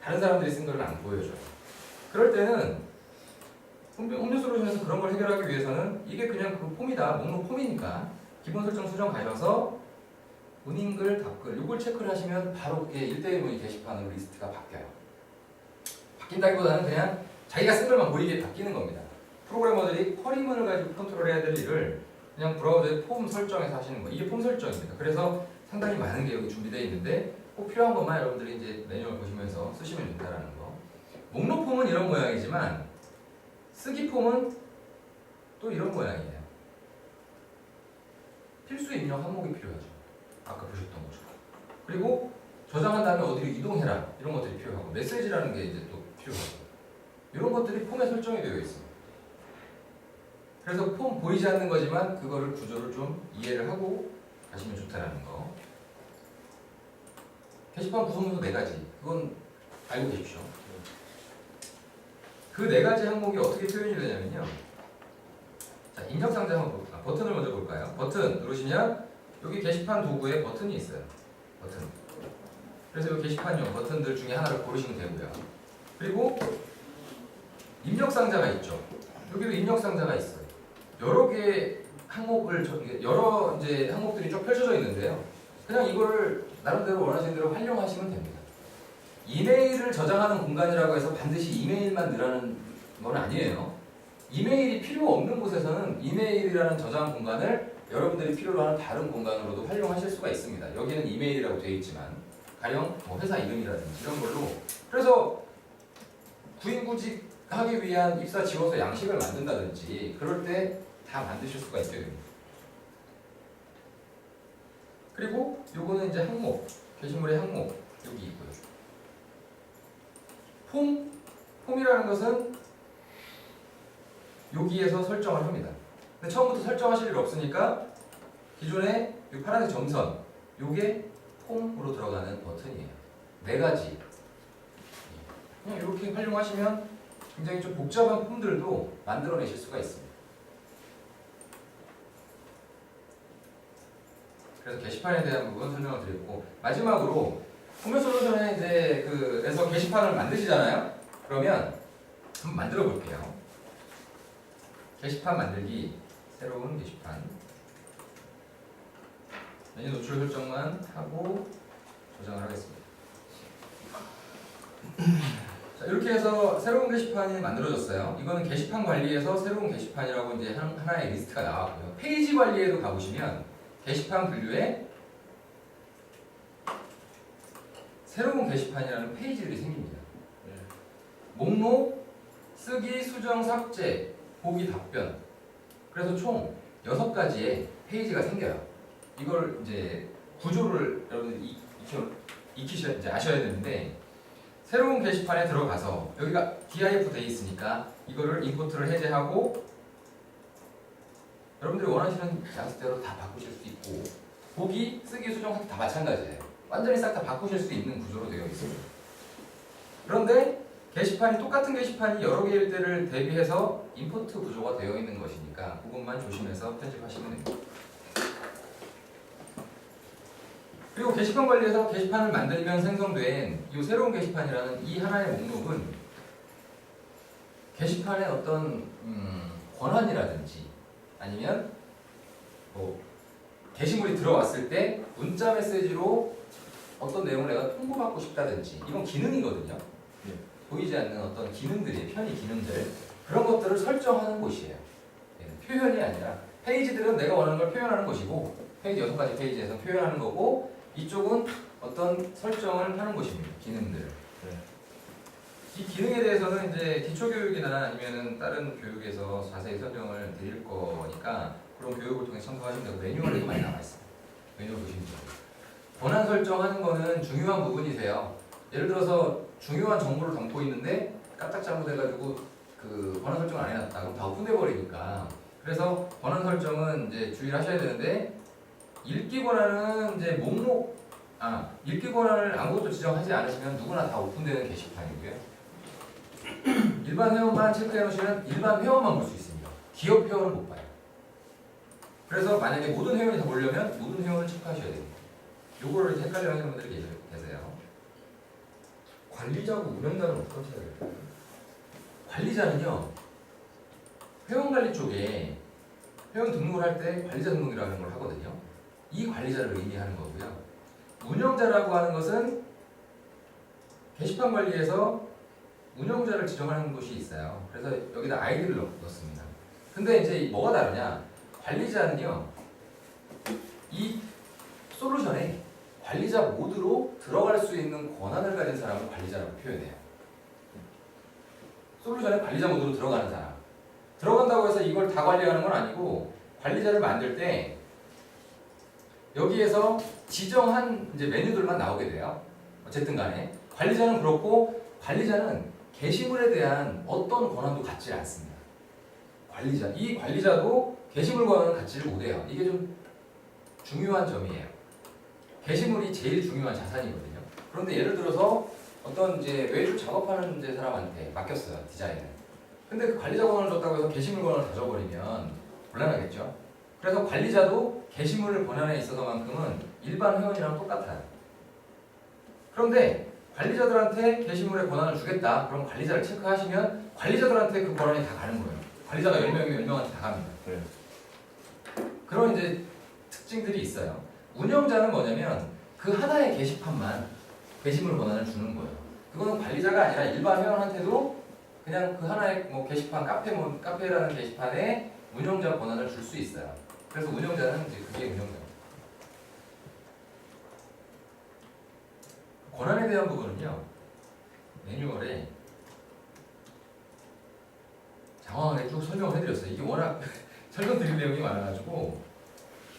다른 사람들이 쓴 글은 안 보여줘요. 그럴 때는 홈뉴솔루션에서 그런 걸 해결하기 위해서는 이게 그냥 그 폼이다. 목록 폼이니까 기본 설정 수정 가셔서 문인글, 답글 이걸 체크를 하시면 바로 그게 1대1 문의 게시판으로 리스트가 바뀌어요. 바뀐다기보다는 그냥 자기가 쓴 글만 보이게 바뀌는 겁니다. 프로그래머들이 쿼리문을 가지고 컨트롤해야 될 일을 그냥 브라우저에 폼 설정해서 하시는 거예요. 이게 폼 설정입니다. 그래서 상당히 많은 게 여기 준비되어 있는데 꼭 필요한 것만 여러분들이 이제 매뉴얼 보시면서 쓰시면 된다는 거. 목록 폼은 이런 모양이지만 쓰기 폼은 또 이런 모양이에요. 필수 입력 항목이 필요하죠. 아까 보셨던 것처럼. 그리고 저장한 다음에 어디로 이동해라 이런 것들이 필요하고 메시지라는 게 이제 또 필요하고 이런 것들이 폼에 설정이 되어 있습니다. 그래서 폼 보이지 않는 거지만 그거를 구조를 좀 이해를 하고 가시면 좋다라는 거. 게시판 구성요소 4가지. 그건 알고 계십시오. 그 4가지 항목이 어떻게 표현이 되냐면요. 자, 입력 상자 한번 볼까요? 버튼을 먼저 볼까요? 버튼 누르시면 여기 게시판 도구에 버튼이 있어요. 버튼. 그래서 이 게시판용 버튼들 중에 하나를 고르시면 되고요. 그리고 입력 상자가 있죠. 여기도 입력 상자가 있어요. 여러 개의 항목을 여러 이제 항목들이 쭉 펼쳐져 있는데요. 그냥 이거를 나름대로 원하시는 대로 활용하시면 됩니다. 이메일을 저장하는 공간이라고 해서 반드시 이메일만 넣으라는 건 아니에요. 이메일이 필요 없는 곳에서는 이메일이라는 저장 공간을 여러분들이 필요로 하는 다른 공간으로도 활용하실 수가 있습니다. 여기는 이메일이라고 되어 있지만 가령 뭐 회사 이름이라든지 이런 걸로 그래서 구인구직 하기 위한 입사 지원서 양식을 만든다든지 그럴 때 다 만드실 수가 있게 됩니다. 그리고 요거는 이제 항목, 게시물의 항목 여기 있고요. 폼이라는 것은 여기에서 설정을 합니다. 근데 처음부터 설정하실 일 없으니까 기존에 이 파란색 점선 요게 폼으로 들어가는 버튼이에요. 4가지. 그냥 이렇게 활용하시면 굉장히 좀 복잡한 폼들도 만들어내실 수가 있습니다. 그래서 게시판에 대한 부분 설명을 드렸고 마지막으로 폼의 솔루션에 이제 그래서 게시판을 만드시잖아요. 그러면 한번 만들어 볼게요. 게시판 만들기 새로운 게시판 메뉴 노출 설정만 하고 저장을 하겠습니다. 자, 이렇게 해서 새로운 게시판이 만들어졌어요. 이거는 게시판 관리에서 새로운 게시판이라고 이제 하나의 리스트가 나왔고요. 페이지 관리에도 가보시면 게시판 분류에 새로운 게시판이라는 페이지들이 생깁니다. 목록, 쓰기, 수정, 삭제, 보기, 답변. 그래서 총 6가지의 페이지가 생겨요. 이걸 이제 구조를 여러분들이 익히셔야 이제 아셔야 되는데 새로운 게시판에 들어가서 여기가 div 돼 있으니까 이거를 임포트를 해제하고 여러분들이 원하시는 양식대로 다 바꾸실 수 있고 보기, 쓰기, 수정 다 마찬가지예요. 완전히 싹 다 바꾸실 수 있는 구조로 되어 있습니다. 그런데 게시판이 똑같은 게시판이 여러 개일 때를 대비해서 임포트 구조가 되어 있는 것이니까 그것만 조심해서 편집하시면 됩니다. 그리고 게시판 관리에서 게시판을 만들면 생성된 이 새로운 게시판이라는 이 하나의 목록은 게시판의 어떤 권한이라든지 아니면 뭐 게시물이 들어왔을 때 문자 메시지로 어떤 내용을 내가 통보받고 싶다든지 이건 기능이거든요. 보이지 않는 어떤 기능들이 편의 기능들 그런 것들을 설정하는 곳이에요. 표현이 아니라 페이지들은 내가 원하는 걸 표현하는 것이고 페이지 6가지 페이지에서 표현하는 거고 이쪽은 어떤 설정을 하는 곳입니다. 기능들. 이 기능에 대해서는 이제 기초교육이나 아니면은 다른 교육에서 자세히 설명을 드릴 거니까 그런 교육을 통해 참고하시면 되고 매뉴얼에도 많이 나와 있습니다. 매뉴얼 보시면 돼요. 권한 설정하는 거는 중요한 부분이세요. 예를 들어서 중요한 정보를 담고 있는데 까딱 잘못해가지고 그 권한 설정을 안 해놨다. 그럼 다 오픈돼 버리니까. 그래서 권한 설정은 이제 주의를 하셔야 되는데 읽기 권한은 이제 읽기 권한을 아무것도 지정하지 않으시면 누구나 다 오픈되는 게시판이고요. 일반 회원만 체크해 놓으시면 일반 회원만 볼 수 있습니다. 기업 회원은 못 봐요. 그래서 만약에 모든 회원이 다 보려면 모든 회원을 체크하셔야 됩니다. 요거를 헷갈려 하시는 분들이 계세요. 관리자하고 운영자는 어떻게 해야 될까요? 관리자는요. 회원관리 쪽에 회원 등록을 할 때 관리자 등록이라는 걸 하거든요. 이 관리자를 의미하는 거고요. 운영자라고 하는 것은 게시판 관리에서 운영자를 지정하는 곳이 있어요. 그래서 여기다 아이디를 넣습니다. 근데 이제 뭐가 다르냐? 관리자는요, 이 솔루션에 관리자 모드로 들어갈 수 있는 권한을 가진 사람을 관리자라고 표현해요. 솔루션에 관리자 모드로 들어가는 사람. 들어간다고 해서 이걸 다 관리하는 건 아니고 관리자를 만들 때 여기에서 지정한 이제 메뉴들만 나오게 돼요. 어쨌든 간에 관리자는 그렇고 관리자는 게시물에 대한 어떤 권한도 갖지 않습니다. 이 관리자도 게시물 권한을 갖지를 못해요. 이게 좀 중요한 점이에요. 게시물이 제일 중요한 자산이거든요. 그런데 예를 들어서 어떤 이제 외주 작업하는 이제 사람한테 맡겼어요, 디자인을. 근데 그 관리자 권한을 줬다고 해서 게시물 권한을 다 줘버리면 곤란하겠죠. 그래서 관리자도 게시물 권한에 있어서만큼은 일반 회원이랑 똑같아요. 그런데 관리자들한테 게시물의 권한을 주겠다. 그럼 관리자를 체크하시면 관리자들한테 그 권한이 다 가는 거예요. 관리자가 10명이면 10명한테 다 갑니다. 네. 그런 이제 특징들이 있어요. 운영자는 뭐냐면 그 하나의 게시판만 게시물 권한을 주는 거예요. 그거는 관리자가 아니라 일반 회원한테도 그냥 그 하나의 뭐 게시판 카페라는 게시판에 운영자 권한을 줄 수 있어요. 그래서 운영자는 이제 그게 운영자입니다. 권한에 대한 부분은요, 매뉴얼에 장황하게 쭉 설명을 해드렸어요. 이게 워낙 설명드릴 내용이 많아가지고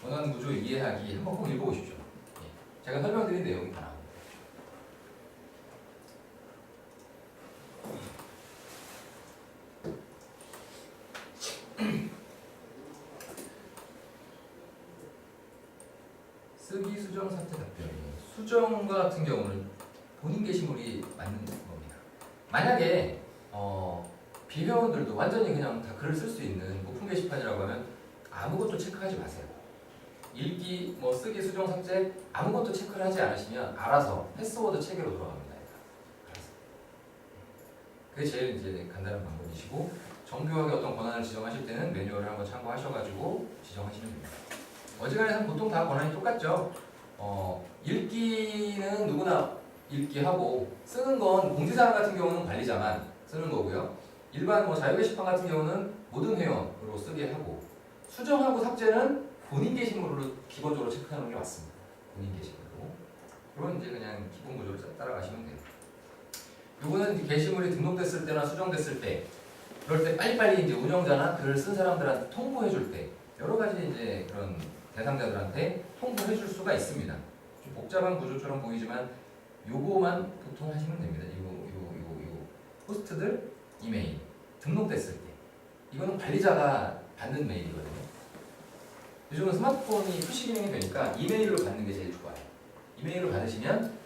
권한 구조 이해하기 한번 꼭 읽어보십시오. 예. 제가 설명드린 내용이 다 나옵니다. 쓰기 수정 사태 답변. 수정과 같은 경우는 본인 게시물이 맞는 겁니다. 만약에 비회원들도 완전히 그냥 다 글을 쓸 수 있는 오픈 게시판이라고 하면 아무것도 체크하지 마세요. 읽기, 뭐 쓰기, 수정, 삭제 아무것도 체크를 하지 않으시면 알아서 패스워드 체계로 돌아갑니다. 알아서. 그게 제일 이제 간단한 방법이시고 정교하게 어떤 권한을 지정하실 때는 매뉴얼을 한번 참고하셔가지고 지정하시면 됩니다. 어지간해서는 보통 다 권한이 똑같죠. 읽기는 누구나 읽기하고 쓰는 건 공지사항 같은 경우는 관리자만 쓰는 거고요. 일반 뭐 자유 게시판 같은 경우는 모든 회원으로 쓰게 하고 수정하고 삭제는 본인 게시물로 기본적으로 체크하는 게 맞습니다. 본인 게시물로. 그건 이제 그냥 기본 구조를 따라가시면 돼요. 요거는 이제 게시물이 등록됐을 때나 수정됐을 때 그럴 때 빨리빨리 이제 운영자나 글을 쓴 사람들한테 통보해 줄 때 여러 가지 이제 그런 대상자들한테 통보해 줄 수가 있습니다. 좀 복잡한 구조처럼 보이지만 요거만 보통 하시면 됩니다. 요 호스트들 이메일 등록됐을 때 이거는 관리자가 받는 메일이거든요. 요즘은 스마트폰이 푸시 기능이 되니까 이메일로 받는 게 제일 좋아요. 이메일로 받으시면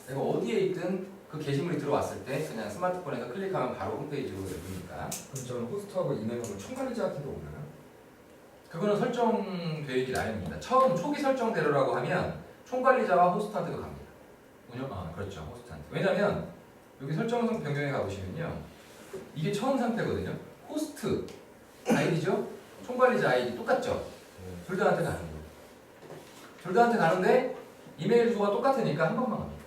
내가 어디에 있든 그 게시물이 들어왔을 때 그냥 스마트폰에서 클릭하면 바로 홈페이지로 열리니까. 그럼 저는 호스트하고 이메일하고 총괄리자한테도 오나요? 그거는 설정되어 있기 나름입니다. 처음 초기 설정대로라고 하면 총관리자와 호스트한테도 갑니다. 그렇죠. 호스트한테. 왜냐면 여기 설정 변경에 가보시면요. 이게 처음 상태거든요. 호스트 아이디죠? 총관리자 아이디 똑같죠? 둘 다한테 가는 거예요. 둘 다한테 가는데 이메일 주소가 똑같으니까 한 번만 갑니다.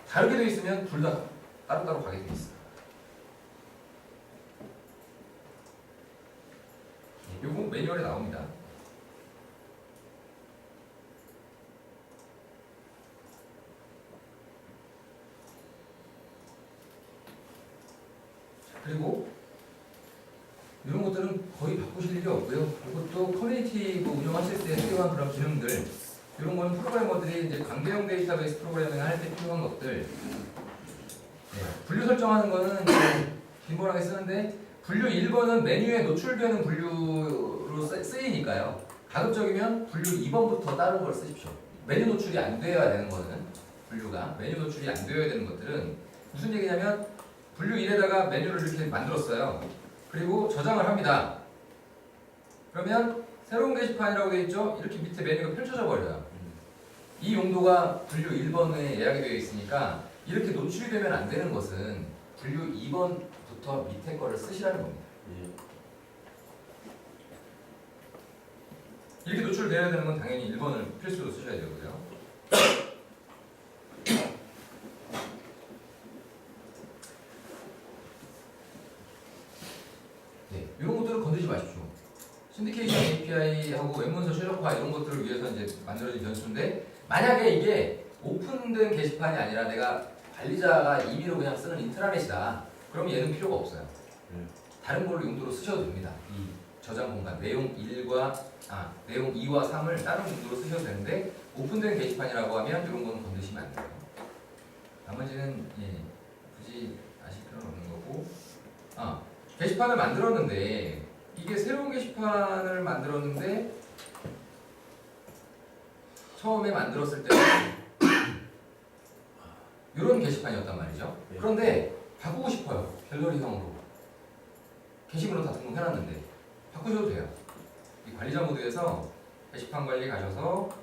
다르게 되어 있으면 둘 다 따로따로 가게 되어 있어요. 요거 매뉴얼에 나옵니다. 그리고 이런 것들은 거의 바꾸실 일이 없고요. 이것도 커뮤니티 운영하실 때 필요한 그런 기능들, 이런 거는 프로그래머들이 이제 관계형 데이터베이스 프로그래밍을 할 때 필요한 것들. 분류 설정하는 거는 기본하게 쓰는데 분류 1번은 메뉴에 노출되는 분류로 쓰이니까요. 가급적이면 분류 2번부터 다른 걸 쓰십시오. 메뉴 노출이 안 되어야 되는 거는 분류가 메뉴 노출이 안 되어야 되는 것들은 무슨 얘기냐면 분류 1에다가 메뉴를 이렇게 만들었어요. 그리고 저장을 합니다. 그러면 새로운 게시판이라고 되어 있죠? 이렇게 밑에 메뉴가 펼쳐져 버려요. 이 용도가 분류 1번에 예약이 되어 있으니까 이렇게 노출이 되면 안 되는 것은 분류 2번부터 밑에 거를 쓰시라는 겁니다. 이렇게 노출되어야 되는 건 당연히 1번을 필수로 쓰셔야 되고요. 네, 이런 것들을 건드리지 마십시오. 신디케이션 API하고 웹문서 최적화 이런 것들을 위해서 이제 만들어진 변수인데 만약에 이게 오픈된 게시판이 아니라 내가 관리자가 임의로 그냥 쓰는 인트라넷이다. 그럼 얘는 필요가 없어요. 다른 걸로 용도로 쓰셔도 됩니다. 이 저장 공간 내용 2와 3을 다른 문구로 쓰셔도 되는데 오픈된 게시판이라고 하면 이런 건 건드시면 안 돼요. 나머지는 굳이 아실 필요는 없는 거고. 게시판을 만들었는데 이게 새로운 게시판을 만들었는데 처음에 만들었을 때는 이런 게시판이었단 말이죠. 네. 그런데 바꾸고 싶어요. 갤러리형으로. 게시물은 다 등록해놨는데 바꾸셔도 돼요. 이 관리자 모드에서 게시판 관리 가셔서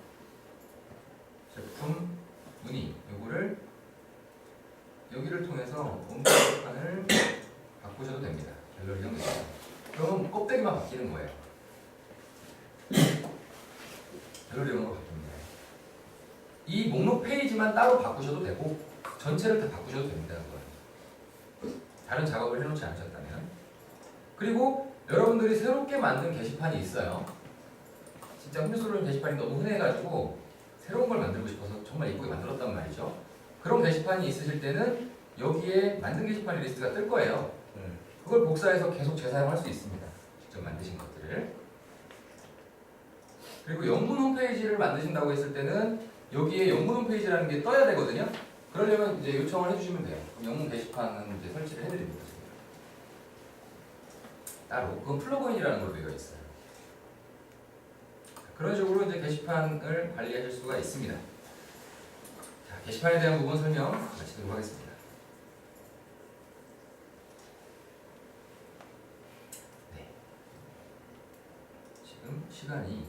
제품 문의 요거를 여기를 통해서 홈 게시판을 바꾸셔도 됩니다. 갤러리형 게시판. 그럼 껍데기만 바뀌는 거예요. 갤러리형으로 바뀝니다. 이 목록 페이지만 따로 바꾸셔도 되고 전체를 다 바꾸셔도 됩니다. 그건. 다른 작업을 해놓지 않으셨다면. 그리고 여러분들이 새롭게 만든 게시판이 있어요. 진짜 흔들소리는 게시판이 너무 흔해가지고 새로운 걸 만들고 싶어서 정말 이쁘게 만들었단 말이죠. 그런 게시판이 있으실 때는 여기에 만든 게시판 리스트가 뜰 거예요. 그걸 복사해서 계속 재사용할 수 있습니다. 직접 만드신 것들을. 그리고 영문 홈페이지를 만드신다고 했을 때는 여기에 영문 홈페이지라는 게 떠야 되거든요. 그러려면 이제 요청을 해주시면 돼요. 그럼 영문 게시판은 이제 설치를 해드립니다. 따로 그건 플러그인이라는 걸로 되어 있어요. 그런 식으로 이제 게시판을 관리하실 수가 있습니다. 자, 게시판에 대한 부분 설명 마치도록 하겠습니다. 네. 지금 시간이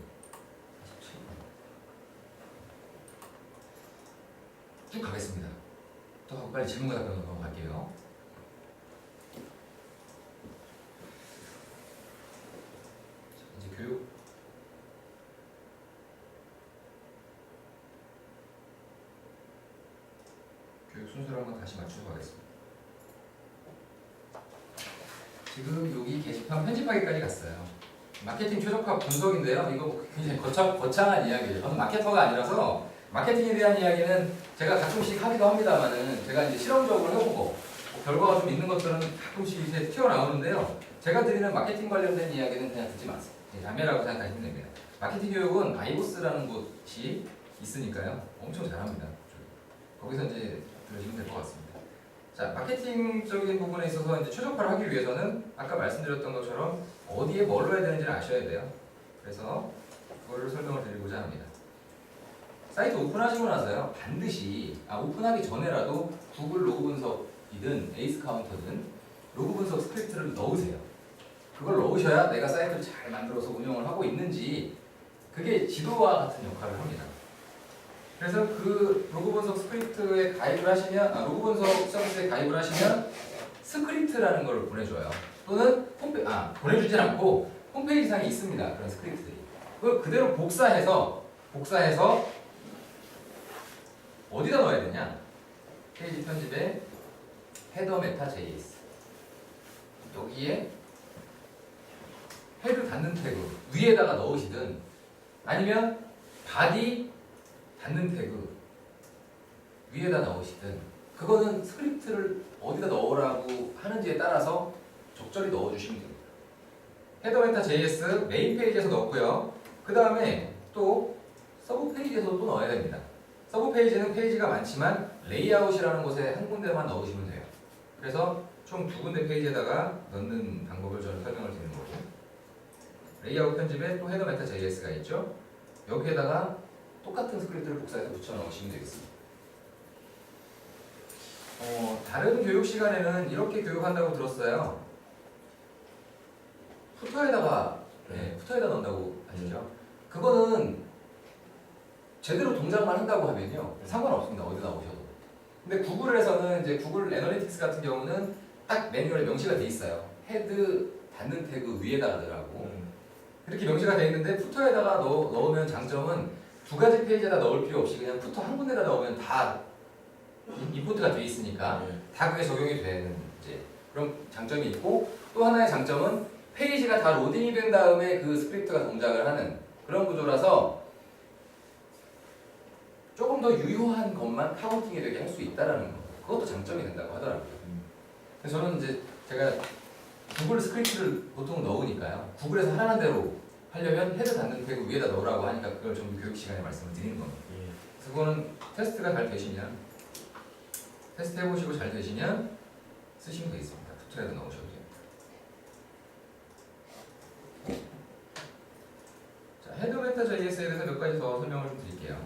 47분. 쭉 가겠습니다. 또 하고 빨리 질문과 답변으로 넘어갈게요. 이제 교육 순서를 한번 다시 맞추고 가겠습니다. 지금 여기 게시판 편집하기까지 갔어요. 마케팅 최적화 분석인데요. 이거 굉장히 거창한 이야기예요. 저는 마케터가 아니라서 마케팅에 대한 이야기는 제가 가끔씩 하기도 합니다만은 제가 이제 실험적으로 해보고 뭐 결과가 좀 있는 것들은 가끔씩 이제 튀어나오는데요. 제가 드리는 마케팅 관련된 이야기는 그냥 듣지 마세요. 자매라고 생각하시면 됩니다. 마케팅 교육은 아이보스라는 곳이 있으니까요. 엄청 잘합니다. 거기서 이제 들으시면 될 것 같습니다. 자, 마케팅적인 부분에 있어서 이제 최적화를 하기 위해서는 아까 말씀드렸던 것처럼 어디에 뭘 넣어야 되는지를 아셔야 돼요. 그래서 그거를 설명을 드리고자 합니다. 사이트 오픈하시고 나서요, 반드시 오픈하기 전에라도 구글 로그 분석이든 에이스 카운터든 로그 분석 스크립트를 넣으세요. 그걸 넣으셔야 내가 사이트를 잘 만들어서 운영을 하고 있는지 그게 지도와 같은 역할을 합니다. 그래서 그 로그 분석 스크립트에 가입을 하시면 로그 분석 서비스에 가입을 하시면 스크립트라는 걸 보내줘요. 또는 보내주진 않고 홈페이지상에 있습니다. 그런 스크립트들이. 그걸 그대로 복사해서 어디다 넣어야 되냐? 페이지 편집에 헤더 메타 JS 여기에 헤드 닫는 태그 위에다가 넣으시든 아니면 바디 닫는 태그 위에다 넣으시든 그거는 스크립트를 어디다 넣으라고 하는지에 따라서 적절히 넣어주시면 됩니다. 헤더 메타 JS 메인 페이지에서 넣고요. 그 다음에 또 서브 페이지에서도 또 넣어야 됩니다. 서브 페이지는 페이지가 많지만 레이아웃이라는 곳에 한 군데만 넣으시면 돼요. 그래서 총 2군데 페이지에다가 넣는 방법을 저는 설명을 드리는 거고, 레이아웃 편집에 또 헤더 메타 JS가 있죠. 여기에다가 똑같은 스크립트를 복사해서 붙여 넣으시면 되겠습니다. 다른 교육 시간에는 이렇게 교육한다고 들었어요. 푸터에다 넣는다고 하시죠. 그거는 제대로 동작만 한다고 하면요 상관없습니다. 어디다 넣으셔도. 근데 구글에서는 이제 구글 애널리틱스 같은 경우는 딱 매뉴얼에 명시가 돼 있어요. 헤드 닫는 태그 위에다가 넣으라고. 이렇게 명시가 돼 있는데 푸터에다가 넣으면 장점은 2가지 페이지에다 넣을 필요 없이 그냥 푸터 한 군데다 넣으면 다 임포트가 돼 있으니까 다 그게 적용이 되는 이제 그런 장점이 있고, 또 하나의 장점은 페이지가 다 로딩이 된 다음에 그 스크립트가 동작을 하는 그런 구조라서 조금 더 유효한 것만 카운팅이 되게 할 수 있다라는 거. 그것도 장점이 된다고 하더라고요. 그래서 저는 이제 제가 구글 스크립트를 보통 넣으니까요. 구글에서 하라는 대로 하려면 헤드 닫는 태그 위에다 넣으라고 하니까 그걸 좀 교육 시간에 말씀을 드리는 겁니다. 그래서 그거는 테스트가 잘 되시면 테스트 해보시고 잘 되시면 쓰시면 되겠습니다. 툭트레드 넣으셔도 됩니다. 자, 헤드 메타 JS에 대해서 몇 가지 더 설명을 좀 드릴게요.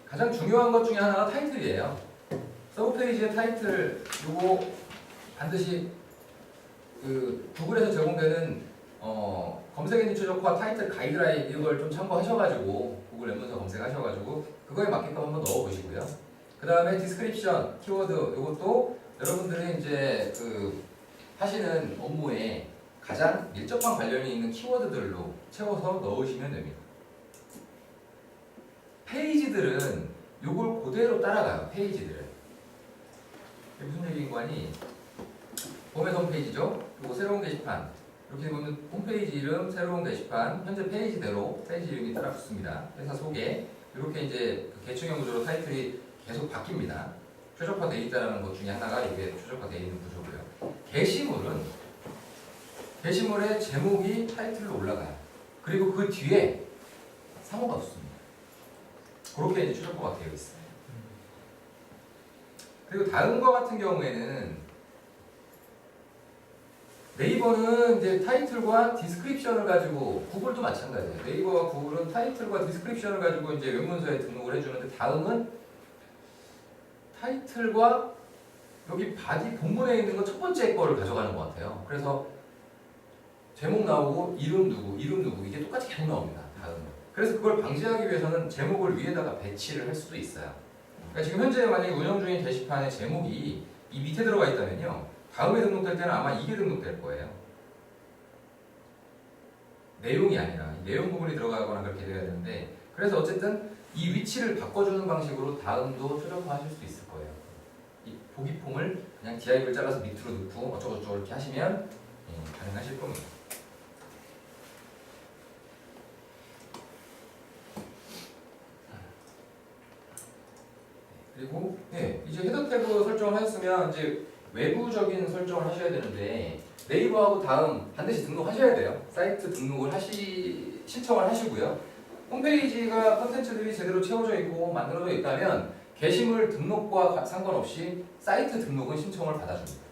가장 중요한 것 중에 하나가 타이틀이에요. 서브 페이지의 타이틀 요거 반드시 그 구글에서 제공되는 검색 엔진 최적화 타이틀 가이드라인 이걸 좀 참고하셔가지고 구글 웹문서 검색하셔가지고 그거에 맞게끔 한번 넣어보시고요. 그 다음에 디스크립션 키워드 이것도 여러분들이 이제 그 하시는 업무에 가장 밀접한 관련이 있는 키워드들로 채워서 넣으시면 됩니다. 페이지들은 요걸 그대로 따라가요. 페이지들은 이게 무슨 얘기인 거니? 홈에서 홈페이지죠. 그리고 새로운 게시판 이렇게 보면 홈페이지 이름, 새로운 게시판, 현재 페이지대로 페이지 이름이 따라 붙습니다. 회사 소개 이렇게 이제 그 계층형 구조로 타이틀이 계속 바뀝니다. 최적화되어 있다는 것 중에 하나가 이게 최적화되어 있는 구조고요. 게시물의 제목이 타이틀로 올라가요. 그리고 그 뒤에 상호가 없습니다. 그렇게 이제 최적화가 되어 있어요. 그리고 다음과 같은 경우에는 네이버는 이제 타이틀과 디스크립션을 가지고 구글도 마찬가지예요. 네이버와 구글은 타이틀과 디스크립션을 가지고 이제 웹문서에 등록을 해주는데 다음은 타이틀과 여기 바디 본문에 있는 거 첫 번째 거를 가져가는 것 같아요. 그래서 제목 나오고 이름 누구 이게 똑같이 계속 나옵니다. 다음은. 그래서 그걸 방지하기 위해서는 제목을 위에다가 배치를 할 수도 있어요. 그러니까 지금 현재 만약에 운영 중인 게시판의 제목이 이 밑에 들어가 있다면요. 다음에 등록될 때는 아마 이게 등록될 거예요. 내용이 아니라 내용 부분이 들어가거나 그렇게 돼야 되는데 그래서 어쨌든 이 위치를 바꿔주는 방식으로 다음도 최적화하실 수 있을 거예요. 이 보기폼을 그냥 div을 잘라서 밑으로 넣고 어쩌고저쩌고 이렇게 하시면 가능하실 겁니다. 그리고 이제 헤더 태그 설정을 하셨으면 이제 외부적인 설정을 하셔야 되는데 네이버하고 다음 반드시 등록하셔야 돼요. 사이트 등록을 신청을 하시고요. 홈페이지가 컨텐츠들이 제대로 채워져 있고 만들어져 있다면 게시물 등록과 상관없이 사이트 등록은 신청을 받아줍니다.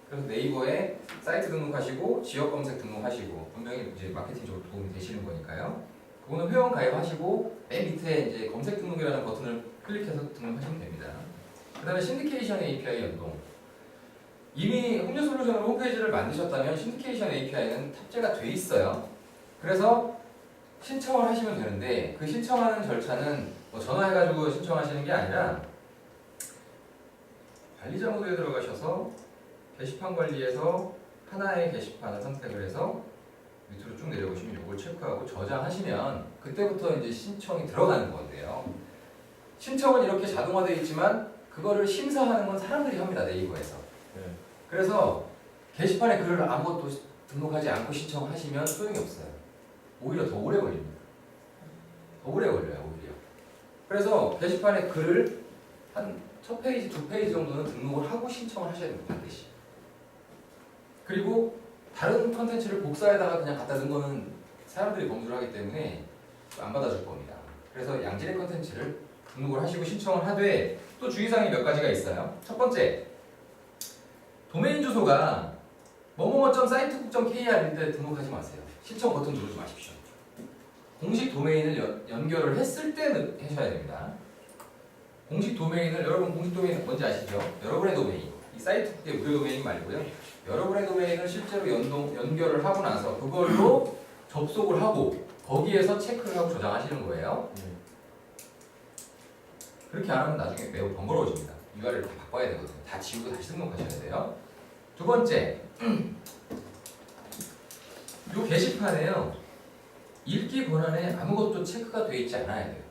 그래서 네이버에 사이트 등록하시고 지역 검색 등록하시고 분명히 이제 마케팅적으로 도움이 되시는 거니까요. 그거는 회원 가입하시고 맨 밑에 이제 검색 등록이라는 버튼을 클릭해서 등록하시면 됩니다. 그 다음에 신디케이션 API 연동. 이미 홈뉴솔루션으로 홈페이지를 만드셨다면 신디케이션 API는 탑재가 돼 있어요. 그래서 신청을 하시면 되는데 그 신청하는 절차는 뭐 전화해가지고 신청하시는 게 아니라 관리자 모드에 들어가셔서 게시판 관리에서 하나의 게시판을 선택을 해서 밑으로 쭉 내려오시면 이걸 체크하고 저장하시면 그때부터 이제 신청이 들어가는 건데요. 신청은 이렇게 자동화되어 있지만 그거를 심사하는 건 사람들이 합니다. 네이버에서. 그래서 게시판에 글을 아무것도 등록하지 않고 신청하시면 소용이 없어요. 오히려 더 오래 걸립니다. 더 오래 걸려요. 오히려. 그래서 게시판에 글을 한 첫 페이지, 두 페이지 정도는 등록을 하고 신청을 하셔야 됩니다. 반드시. 그리고 다른 컨텐츠를 복사에다가 그냥 갖다 넣은 거는 사람들이 검수를 하기 때문에 안 받아줄 겁니다. 그래서 양질의 컨텐츠를 등록을 하시고 신청을 하되 또 주의사항이 몇 가지가 있어요. 첫 번째, 도메인 주소가 뭐뭐뭐.사이트국.kr인데 등록하지 마세요. 신청 버튼 누르지 마십시오. 공식 도메인을 연결을 했을 때 하셔야 됩니다. 공식 도메인을 여러분 공식 도메인 뭔지 아시죠? 여러분의 도메인. 이 사이트국의 무료 도메인 말고요. 여러분의 도메인을 실제로 연결을 하고 나서 그걸로 접속을 하고 거기에서 체크를 하고 저장하시는 거예요. 그렇게 안 하면 나중에 매우 번거로워집니다. URL 다 바꿔야 되거든요. 다 지우고 다시 등록하셔야 돼요. 두 번째, 이 게시판에요. 읽기 권한에 아무것도 체크가 되어 있지 않아야 돼요.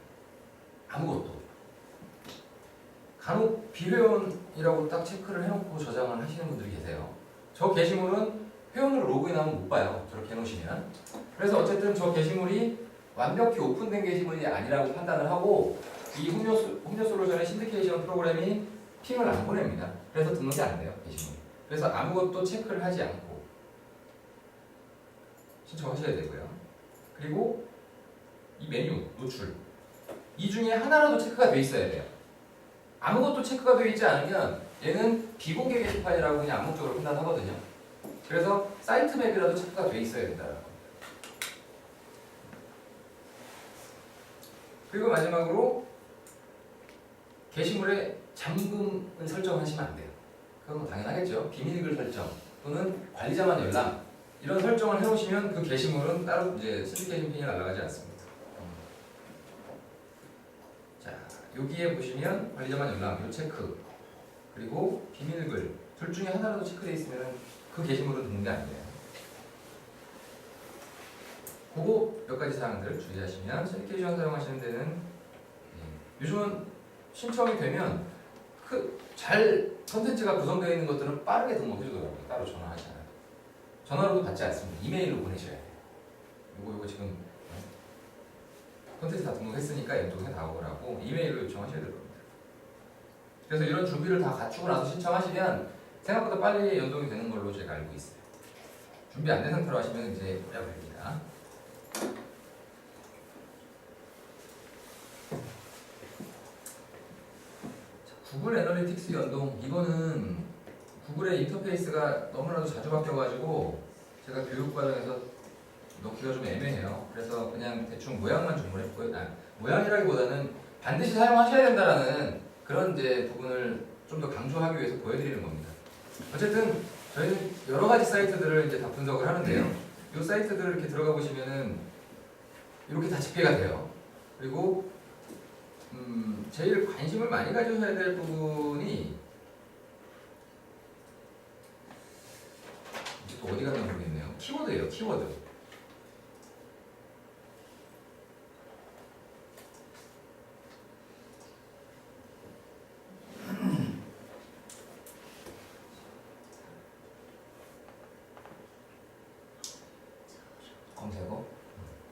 아무것도. 간혹 비회원이라고 딱 체크를 해놓고 저장을 하시는 분들이 계세요. 저 게시물은 회원으로 로그인하면 못 봐요. 저렇게 해놓으시면. 그래서 어쨌든 저 게시물이 완벽히 오픈된 게시물이 아니라고 판단을 하고 이 홈뉴솔루션의 신디케이션 프로그램이 핑을 안 보냅니다. 그래서 등록이 안 돼요. 게시물이. 그래서 아무것도 체크를 하지 않고 신청하셔야 되고요. 그리고 이 메뉴, 노출 이 중에 하나라도 체크가 돼 있어야 돼요. 아무것도 체크가 되어 있지 않으면 얘는 비공개 게시판이라고 그냥 암묵적으로 판단하거든요. 그래서 사이트 맵이라도 체크가 돼 있어야 된다라고. 그리고 마지막으로 게시물에 잠금을 설정하시면 안 돼요. 그건 뭐 당연하겠죠. 비밀글 설정 또는 관리자만 열람 이런 설정을 해놓으시면 그 게시물은 따로 이제 신디케이션 핀이 날아가지 않습니다. 자, 여기에 보시면 관리자만 열람 이 체크 그리고 비밀글 둘 중에 하나라도 체크되어 있으면 그 게시물은 듣는 게 아니에요. 그거 몇 가지 사항들 주의하시면 신디케이션 사용하시는 데는 요즘은 신청이 되면 잘 컨텐츠가 구성되어 있는 것들은 빠르게 등록해주더라고요. 따로 전화하잖아요. 전화로도 받지 않습니다. 이메일로 보내셔야 돼요. 요거 지금 컨텐츠 다 등록했으니까 연동해 나오라고 이메일로 요청하셔야 될 겁니다. 그래서 이런 준비를 다 갖추고 나서 신청하시면 생각보다 빨리 연동이 되는 걸로 제가 알고 있어요. 준비 안 된 상태로 하시면 이제 오래 걸립니다. 구글 애널리틱스 연동 이거는 구글의 인터페이스가 너무나도 자주 바뀌어가지고 제가 교육 과정에서 넣기가 좀 애매해요. 그래서 그냥 대충 모양만 주문했고요. 모양이라기보다는 반드시 사용하셔야 된다라는 그런 이제 부분을 좀 더 강조하기 위해서 보여드리는 겁니다. 어쨌든 저희는 여러 가지 사이트들을 이제 다 분석을 하는데요. 이 사이트들을 이렇게 들어가 보시면은 이렇게 다 집계가 돼요. 그리고 제일 관심을 많이 가져야 될 부분이 또 어디 갔나 모르겠네요. 키워드예요. 키워드. 검색어?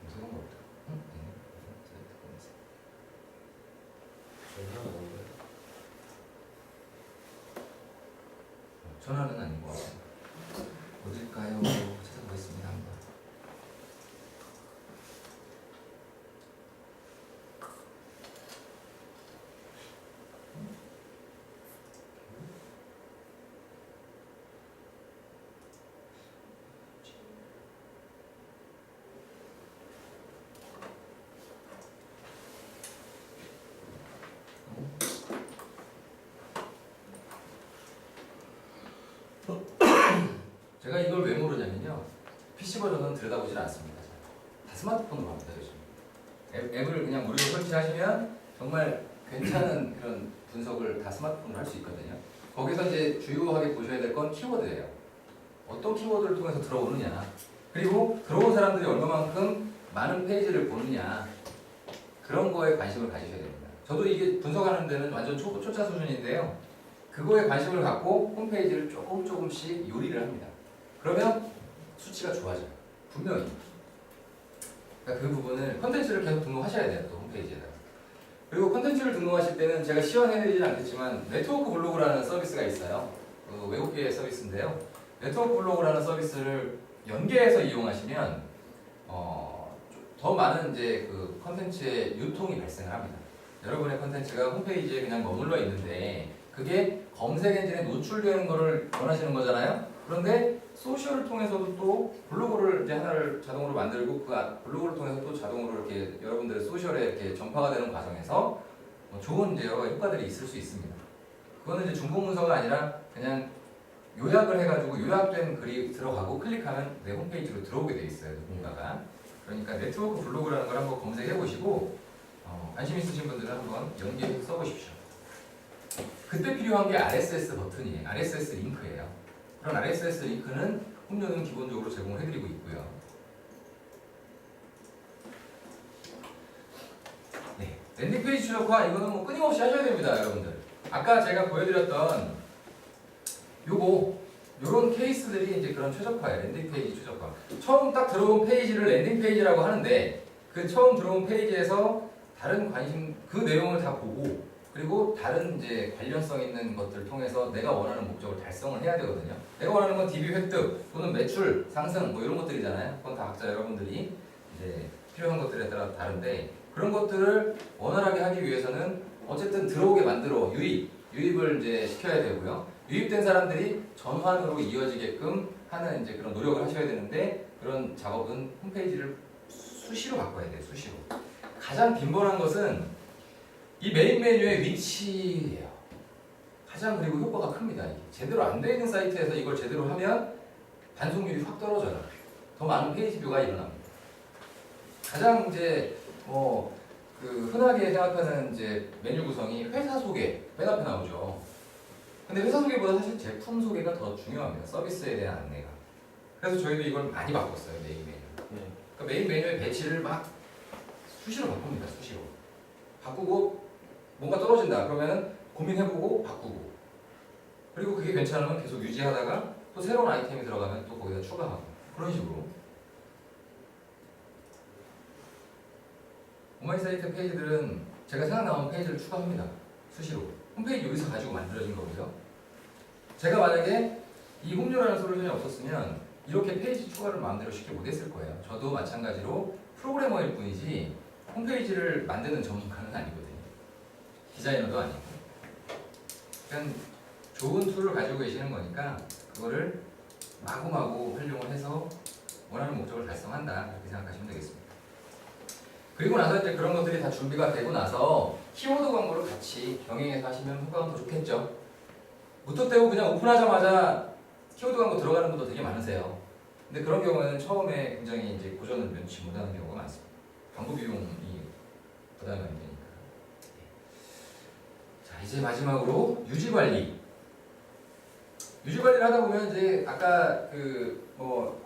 검색어가 없다. 전화는 아닌 것 같아요. 어딜까요? 찾아보겠습니다. 한번. 제가 이걸 왜 모르냐면요. PC 버전은 들여다보질 않습니다. 다 스마트폰으로 합니다, 요즘. 앱을 그냥 무료로 설치하시면 정말 괜찮은 그런 분석을 다 스마트폰으로 할 수 있거든요. 거기서 이제 주요하게 보셔야 될 건 키워드예요. 어떤 키워드를 통해서 들어오느냐. 그리고 들어온 사람들이 얼마만큼 많은 페이지를 보느냐. 그런 거에 관심을 가지셔야 됩니다. 저도 이게 분석하는 데는 완전 초짜 수준인데요. 그거에 관심을 갖고 홈페이지를 조금씩 요리를 합니다. 그러면 수치가 좋아져요. 분명히. 그러니까 그 부분을 컨텐츠를 계속 등록하셔야 돼요. 또 홈페이지에다가. 그리고 컨텐츠를 등록하실 때는 제가 시연해드리진 않겠지만 네트워크 블로그라는 서비스가 있어요. 그 외국계 서비스인데요. 네트워크 블로그라는 서비스를 연계해서 이용하시면 더 많은 이제 그 컨텐츠의 유통이 발생을 합니다. 여러분의 컨텐츠가 홈페이지에 그냥 머물러 있는데 그게 검색 엔진에 노출되는 거를 원하시는 거잖아요. 그런데 소셜을 통해서도 또 블로그를 이제 하나를 자동으로 만들고 그 블로그를 통해서 또 자동으로 이렇게 여러분들의 소셜에 이렇게 전파가 되는 과정에서 좋은 이제 여러 가지 효과들이 있을 수 있습니다. 그거는 이제 중복 문서가 아니라 그냥 요약을 해가지고 요약된 글이 들어가고 클릭하면 내 홈페이지로 들어오게 돼 있어요. 누군가가. 그러니까 네트워크 블로그라는 걸 한번 검색해 보시고 관심 있으신 분들은 한번 연계해서 써보십시오. 그때 필요한 게 RSS 버튼이에요. RSS 링크예요. 그런 RSS 링크는 홈료는 기본적으로 제공을 해드리고 있고요. 네, 랜딩페이지 추적화 이거는 뭐 끊임없이 하셔야 됩니다, 여러분들. 아까 제가 보여드렸던 요런 케이스들이 이제 그런 최적화예요. 랜딩페이지 최적화. 처음 딱 들어온 페이지를 랜딩페이지라고 하는데 그 처음 들어온 페이지에서 다른 관심 그 내용을 다 보고 그리고 다른 이제 관련성 있는 것들을 통해서 내가 원하는 목적을 달성을 해야 되거든요. 내가 원하는 건 DB 획득 또는 매출 상승 뭐 이런 것들이잖아요. 그건 다 각자 여러분들이 이제 필요한 것들에 따라 다른데 그런 것들을 원활하게 하기 위해서는 어쨌든 들어오게 만들어 유입을 이제 시켜야 되고요. 유입된 사람들이 전환으로 이어지게끔 하는 이제 그런 노력을 하셔야 되는데 그런 작업은 홈페이지를 수시로 바꿔야 돼요. 수시로. 가장 빈번한 것은 이 메인 메뉴의 위치예요. 가장 그리고 효과가 큽니다. 이게. 제대로 안 되어 있는 사이트에서 이걸 제대로 하면 반송률이 확 떨어져요. 더 많은 페이지 뷰가 일어납니다. 가장 이제 그 흔하게 생각하는 이제 메뉴 구성이 회사 소개 맨 앞에 나오죠. 근데 회사 소개보다 사실 제품 소개가 더 중요합니다. 서비스에 대한 안내가. 그래서 저희도 이걸 많이 바꿨어요. 메인 메뉴. 그러니까 메인 메뉴의 배치를 막 수시로 바꿉니다. 수시로. 바꾸고 뭔가 떨어진다 그러면은 고민해보고 바꾸고 그리고 그게 괜찮으면 계속 유지하다가 또 새로운 아이템이 들어가면 또 거기다 추가하고 그런 식으로 오마이 사이트 페이지들은 제가 생각나는 페이지를 추가합니다. 수시로. 홈페이지 여기서 가지고 만들어진 거고요. 제가 만약에 이 홈료라는 솔루션이 없었으면 이렇게 페이지 추가를 마음대로 쉽게 못했을 거예요. 저도 마찬가지로 프로그래머일 뿐이지 홈페이지를 만드는 전문가는 아니거든요. 디자이너도 아니고. 그냥 좋은 툴을 가지고 계시는 거니까 그거를 마구마구 활용을 해서 원하는 목적을 달성한다. 그렇게 생각하시면 되겠습니다. 그리고 나서 이제 그런 것들이 다 준비가 되고 나서 키워드 광고를 같이 병행해서 하시면 효과가 더 좋겠죠. 무턱대고 그냥 오픈하자마자 키워드 광고 들어가는 분도 되게 많으세요. 근데 그런 경우에는 처음에 굉장히 이제 고전을 면치 못하는 경우가 많습니다. 광고 비용이 부담이 안 되니까. 자, 이제 마지막으로 유지 관리. 유지 관리를 하다 보면 이제 아까 그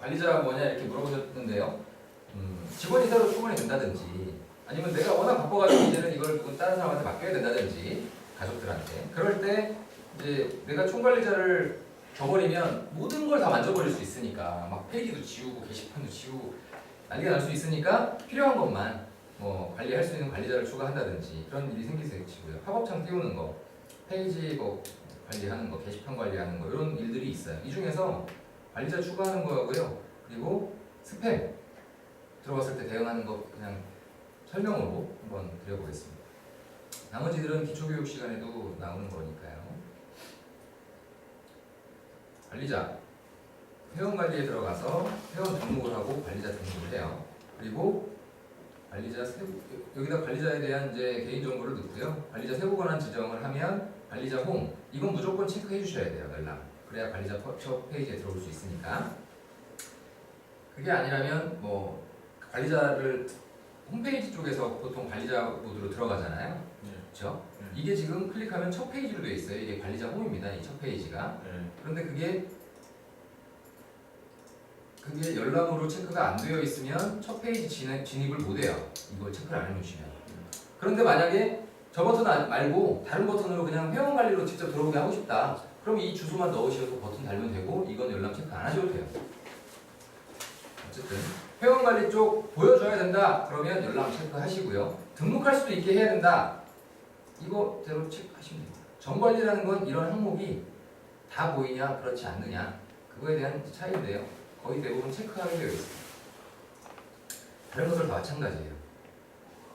관리자가 뭐냐 이렇게 물어보셨는데요. 직원이 새로 출근이 된다든지 아니면 내가 워낙 바빠가지고 이제는 이걸 누군 다른 사람한테 맡겨야 된다든지 가족들한테 그럴 때 이제 내가 총관리자를 줘버리면 모든 걸 다 만져버릴 수 있으니까 막 페이지도 지우고 게시판도 지우고 난리가 날 수 있으니까 필요한 것만 관리할 수 있는 관리자를 추가한다든지 그런 일이 생길 수 있고요. 팝업창 띄우는 거, 페이지 관리하는 거, 게시판 관리하는 거 이런 일들이 있어요. 이 중에서 관리자 추가하는 거고요. 그리고 스팸 들어갔을 때 대응하는 거 그냥 설명으로 한번 드려보겠습니다. 나머지들은 기초교육 시간에도 나오는 거니까요. 관리자 회원관리에 들어가서 회원 등록을 하고 관리자 등록을 해요. 그리고 관리자 여기다 관리자에 대한 이제 개인정보를 넣고요. 관리자 세부 권한 지정을 하면 관리자 홈 이건 무조건 체크해 주셔야 돼요. 열람 그래야 관리자 첫 페이지에 들어올 수 있으니까. 그게 아니라면 관리자를 홈페이지 쪽에서 보통 관리자 모드로 들어가잖아요. 그렇죠? 이게 지금 클릭하면 첫 페이지로 되어 있어요. 이게 관리자 홈입니다. 이 첫 페이지가. 그런데 그게 열람으로 체크가 안 되어 있으면 첫 페이지 진입을 못 해요. 이걸 체크를 안 해놓으시면. 그런데 만약에 저 버튼 말고 다른 버튼으로 그냥 회원 관리로 직접 들어오게 하고 싶다. 그럼 이 주소만 넣으셔도 버튼 달면 되고 이건 열람 체크 안 하셔도 돼요. 어쨌든 회원 관리 쪽 보여줘야 된다. 그러면 열람 체크하시고요. 등록할 수도 있게 해야 된다. 이거대로 체크하시면 됩니다. 정관리라는 건 이런 항목이 다 보이냐 그렇지 않느냐 그거에 대한 차이인데요. 거의 대부분 체크하게 되어 있습니다. 다른 것들 다 마찬가지예요.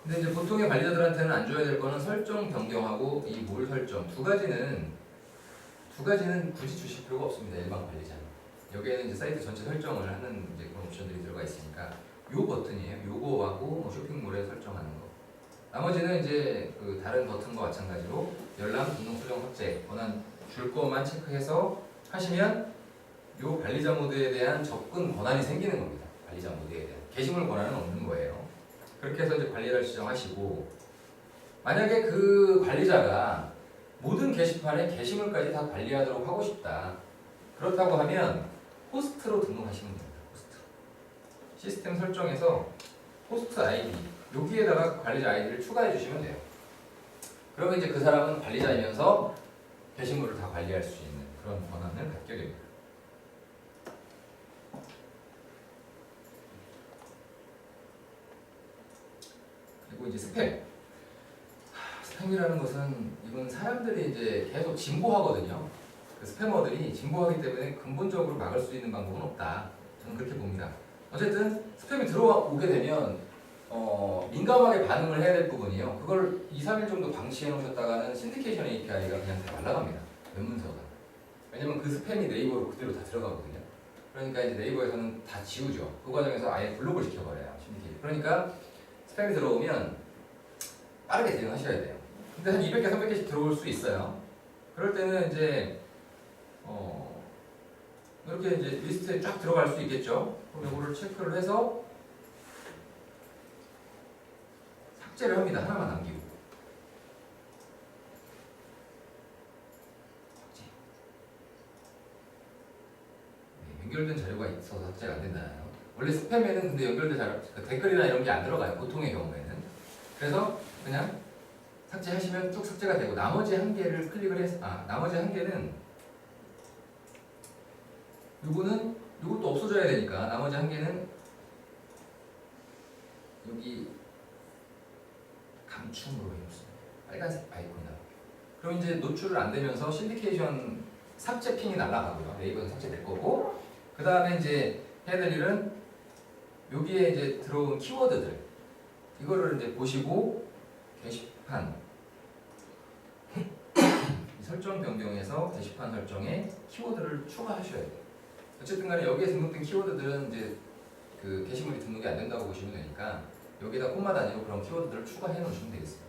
근데 이제 보통의 관리자들한테는 안 줘야 될 거는 설정 변경하고 이 몰 설정 두 가지는 굳이 주실 필요가 없습니다. 일반 관리자는. 여기에는 이제 사이트 전체 설정을 하는 이제 그런 옵션들이 들어가 있으니까 요 버튼이에요. 요거하고 쇼핑몰에 설정하는 거. 나머지는 이제 그 다른 버튼과 마찬가지로 열람, 등록, 수정, 삭제 권한 줄 것만 체크해서 하시면 요 관리자 모드에 대한 접근 권한이 생기는 겁니다. 관리자 모드에 대한 게시물 권한은 없는 거예요. 그렇게 해서 이제 관리자를 지정하시고 만약에 그 관리자가 모든 게시판에 게시물까지 다 관리하도록 하고 싶다. 그렇다고 하면 호스트로 등록하시면 됩니다. 호스트. 시스템 설정에서 호스트 아이디 여기에다가 관리자 아이디를 추가해 주시면 돼요. 그러면 이제 그 사람은 관리자이면서 게시물을 다 관리할 수 있는 그런 권한을 갖게 됩니다. 그리고 이제 스팸 스팸이라는 것은 이건 사람들이 이제 계속 진보하거든요. 그 스패머들이 진보하기 때문에 근본적으로 막을 수 있는 방법은 없다. 저는 그렇게 봅니다. 어쨌든 스팸이 들어오게 되면 민감하게 반응을 해야 될 부분이요. 그걸 2, 3일 정도 방치해 놓으셨다가는 신디케이션 API가 그냥 다 날아갑니다. 웹문서가. 왜냐면 그 스팸이 네이버로 그대로 다 들어가거든요. 그러니까 이제 네이버에서는 다 지우죠. 그 과정에서 아예 블록을 시켜버려요. 신디케이션. 그러니까 스팸이 들어오면 빠르게 대응하셔야 돼요. 근데 한 200개, 300개씩 들어올 수 있어요. 그럴 때는 이제 이렇게 이제 리스트에 쫙 들어갈 수 있겠죠. 그럼 이거를 체크를 해서 삭제를 합니다. 하나만 남기고. 삭제. 네, 연결된 자료가 있어서 삭제가 안 된다요. 원래 스팸에는 근데 연결된 자료, 댓글이나 이런 게 안 들어가요. 보통의 경우에는. 그래서 그냥 삭제하시면 쭉 삭제가 되고 나머지 한 개를 클릭을 해서 나머지 한 개는 요것도 없어져야 되니까 나머지 한 개는 여기 감춤으로 해줬습니다. 빨간색 아이콘이 나오게. 그럼 이제 노출을 안 되면서 신디케이션 삭제 핑이 날아가고요. 네이버는 삭제될 거고 그 다음에 이제 해야 될 일은 여기에 이제 들어온 키워드들 이거를 이제 보시고 게시판 설정 변경에서 게시판 설정에 키워드를 추가하셔야 돼요. 어쨌든 간에 여기에 등록된 키워드들은 이제 그 게시물이 등록이 안 된다고 보시면 되니까 여기다 콤마 단위로 그런 키워드들을 추가해 놓으시면 되겠습니다.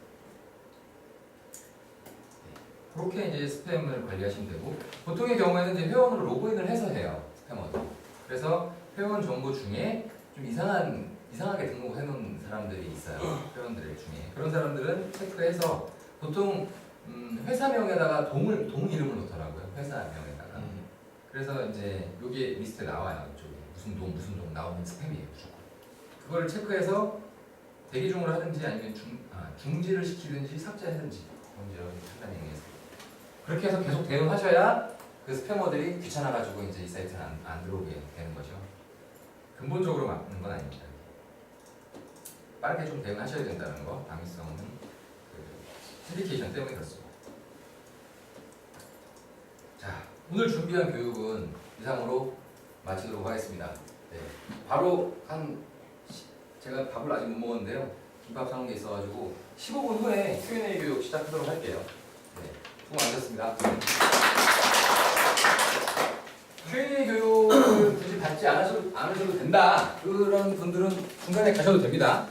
네. 그렇게 이제 스팸을 관리하시면 되고 보통의 경우에는 이제 회원으로 로그인을 해서 해요. 스팸어도. 그래서 회원 정보 중에 좀 이상하게 등록해 놓은 사람들이 있어요. 회원들 중에. 그런 사람들은 체크해서 보통 회사명에다가 동 이름을 넣더라고요. 회사명에다가. 그래서 이제 여기에 리스트에 나와요. 이쪽에 무슨 동 나오는 스팸이에요. 무조건. 그걸 체크해서 대기 중으로 하든지 아니면 중지를 시키든지 삭제하든지 먼저 판단해서 그렇게 해서 계속 대응하셔야 그 스패머들이 귀찮아가지고 이제 이 사이트는 안 들어오게 되는 거죠. 근본적으로 막는 건 아닙니다. 빠르게 좀 대응하셔야 된다는 거, 방위성은 그 신디케이션 때문에 그렇습니다. 자, 오늘 준비한 교육은 이상으로 마치도록 하겠습니다. 네, 바로 제가 밥을 아직 못 먹었는데요. 김밥 사는 게 있어가지고 15분 후에 Q&A 교육 시작하도록 할게요. 네, 수고 많으셨습니다. Q&A 교육을 굳이 받지 않으셔도 된다. 그런 분들은 중간에 가셔도 됩니다.